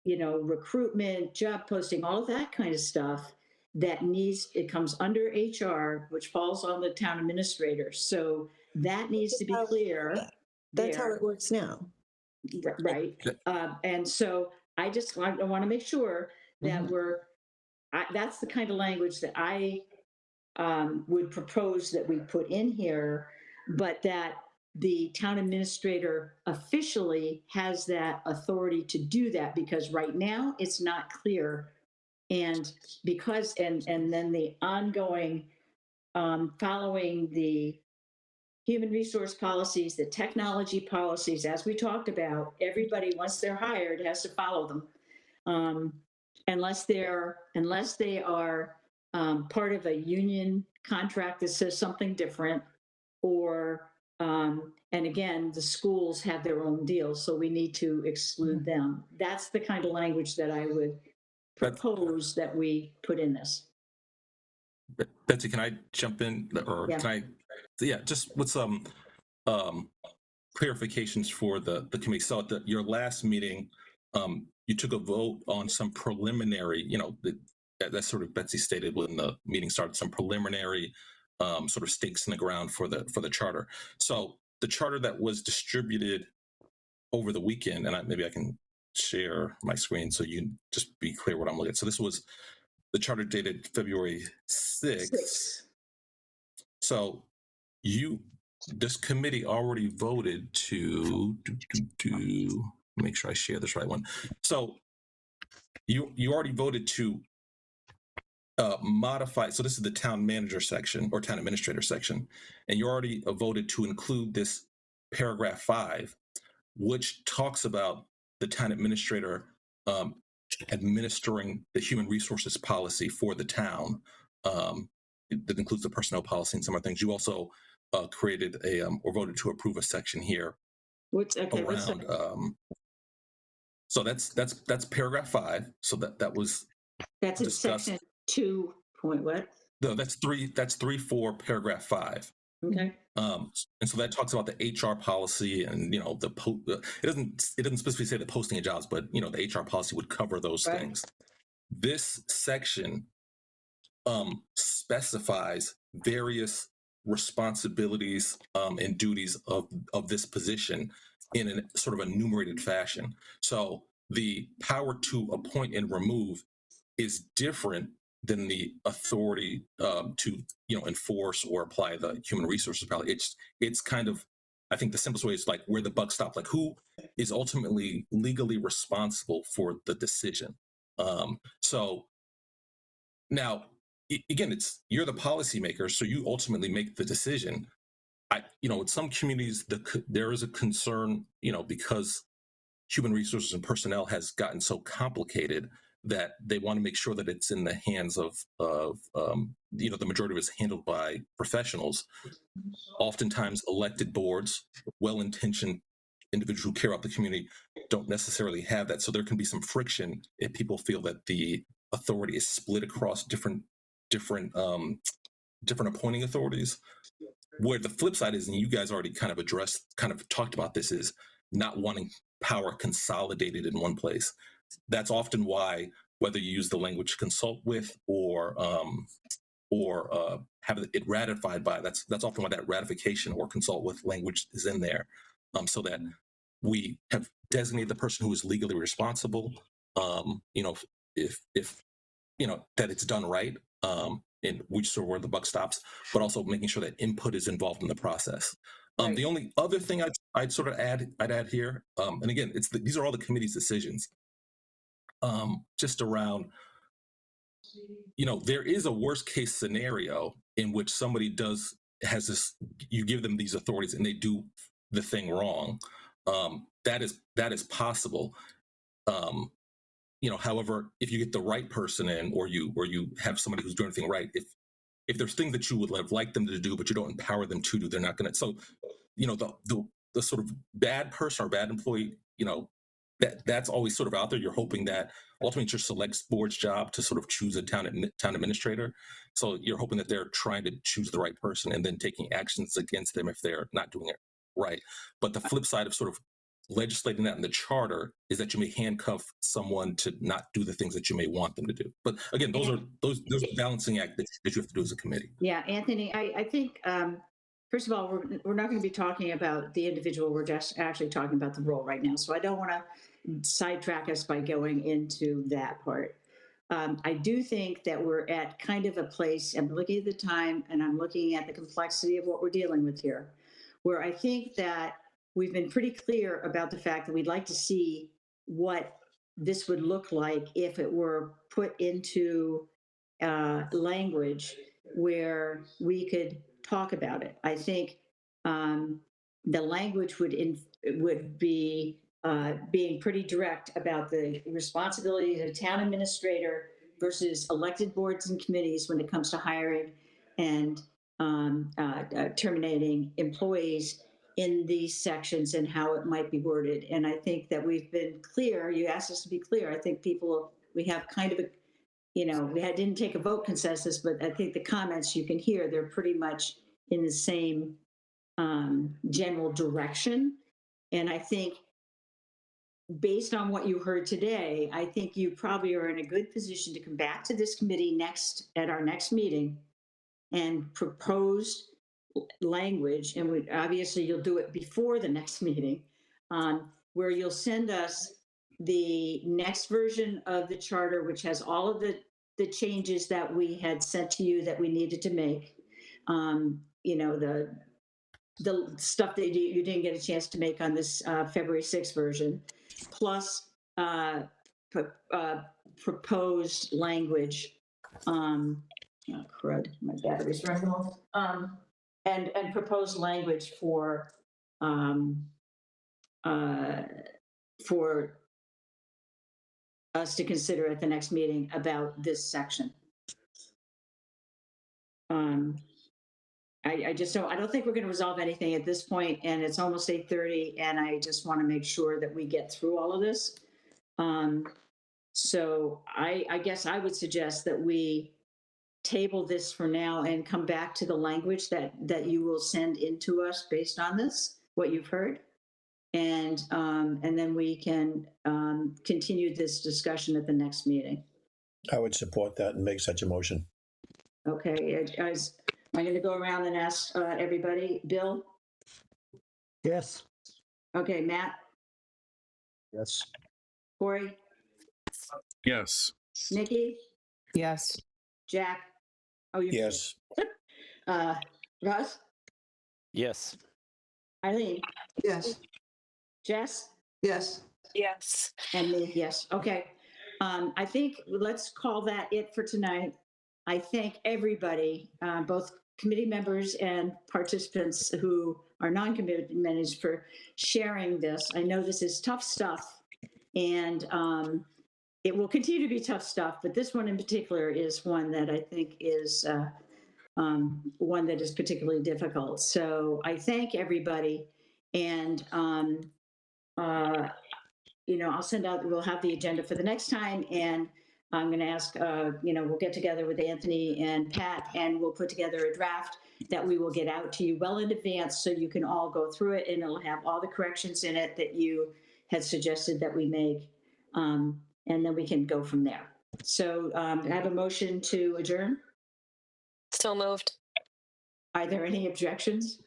recruitment, job posting, all of that kind of stuff it comes under HR, which falls on the town administrator. So that needs to be clear. That's how it works now. Right. And so I want to make sure that that's the kind of language that I would propose that we put in here, but that the town administrator officially has that authority to do that, because right now it's not clear And because, and then the ongoing, following the human resource policies, the technology policies, as we talked about, everybody, once they're hired, has to follow them. Unless they are part of a union contract that says something different, or and again, the schools have their own deals, so we need to exclude them. That's the kind of language that I would propose that we put in this. Betsy, can I jump in, or Yeah. can I? Yeah, just with some clarifications for the committee. So at your last meeting, you took a vote on some preliminary, that's sort of Betsy stated when the meeting started, some preliminary sort of stakes in the ground for the charter. So the charter that was distributed over the weekend, and maybe I can share my screen so you just be clear what I'm looking at. So this was the charter dated February 6th. So this committee already voted to make sure I share this right one. So you already voted to modify. So this is the town manager section or town administrator section, and you already voted to include this paragraph 5, which talks about the town administrator administering the human resources policy for the town. That includes the personnel policy and some other things. You also created or voted to approve a section here around. So that's paragraph 5. So that was that's in section 2. Point what? No, that's 3.4 paragraph 5. Okay. And so that talks about the HR policy, and it doesn't specifically say the posting of jobs, but the HR policy would cover those things. This section specifies various responsibilities and duties of this position in a sort of a enumerated fashion. So the power to appoint and remove is different than the authority to enforce or apply the human resources policy. It's kind of, I think the simplest way is like where the buck stops, like who is ultimately legally responsible for the decision. So now, again, you're the policymaker, so you ultimately make the decision. In some communities, there is a concern, because human resources and personnel has gotten so complicated that they want to make sure that it's in the hands of the majority of it's handled by professionals. Oftentimes, elected boards, well-intentioned individuals who care about the community, don't necessarily have that. So there can be some friction if people feel that the authority is split across different appointing authorities. Where the flip side is, and you guys already kind of talked about this, is not wanting power consolidated in one place. That's often why, whether you use the language consult with or have it ratified by, that's often why that ratification or consult with language is in there, so that we have designated the person who is legally responsible, if that it's done right, and which sort of where the buck stops, but also making sure that input is involved in the process. The only other thing I'd sort of add here, and again, these are all the committee's decisions, just around, there is a worst case scenario in which somebody has this, you give them these authorities and they do the thing wrong. That is possible. However, if you get the right person in, or you have somebody who's doing everything right, if there's things that you would have liked them to do, but you don't empower them to do, they're not going to. So, the sort of bad person or bad employee, that's always sort of out there. You're hoping that ultimately it's your select board's job to sort of choose a town administrator. So you're hoping that they're trying to choose the right person and then taking actions against them if they're not doing it right. But the flip side of sort of legislating that in the charter is that you may handcuff someone to not do the things that you may want them to do. But again, those are balancing act that you have to do as a committee. Yeah, Anthony, I think first of all, we're not going to be talking about the individual. We're just actually talking about the role right now. So I don't want to sidetrack us by going into that part. I do think that we're at kind of a place, I'm looking at the time and I'm looking at the complexity of what we're dealing with here, where I think that we've been pretty clear about the fact that we'd like to see what this would look like if it were put into language where we could talk about it. I think the language would be being pretty direct about the responsibilities of the town administrator versus elected boards and committees when it comes to hiring and terminating employees in these sections and how it might be worded. And I think that we've been clear. You asked us to be clear. I think we have kind of a, didn't take a vote consensus, but I think the comments you can hear, they're pretty much in the same general direction. And I think based on what you heard today, I think you probably are in a good position to come back to this committee at our next meeting and propose language, and obviously you'll do it before the next meeting, where you'll send us the next version of the charter, which has all of the changes that we had sent to you that we needed to make. The stuff that you didn't get a chance to make on this February 6th version, plus proposed language. Oh, crud, my battery's running off. And proposed language for us to consider at the next meeting about this section. I don't think we're going to resolve anything at this point, and it's almost 8:30, and I just want to make sure that we get through all of this. So I guess I would suggest that we table this for now and come back to the language that you will send into us based on this, what you've heard. And then we can continue this discussion at the next meeting. I would support that and make such a motion. Okay, guys, I'm going to go around and ask everybody. Bill? Yes. Okay, Matt? Yes. Corey? Yes. Nikki? Yes. Jack? Oh, you Yes. Russ? Yes. Eileen? Yes. Jess? Yes. Yes. And me, yes. Okay. I think let's call that it for tonight. I thank everybody, both committee members and participants who are non-committee members, for sharing this. I know this is tough stuff, and it will continue to be tough stuff, but this one in particular is one that I think is one that is particularly difficult. So I thank everybody, and I'll send out, we'll have the agenda for the next time, and I'm going to ask, we'll get together with Anthony and Pat, and we'll put together a draft that we will get out to you well in advance so you can all go through it, and it'll have all the corrections in it that you had suggested that we make, and then we can go from there. So I have a motion to adjourn. So moved. Are there any objections?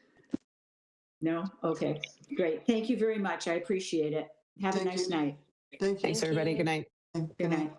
No? Okay, great. Thank you very much. I appreciate it. Have a nice night. Thank you. Thanks, everybody. Good night. Good Good night. night.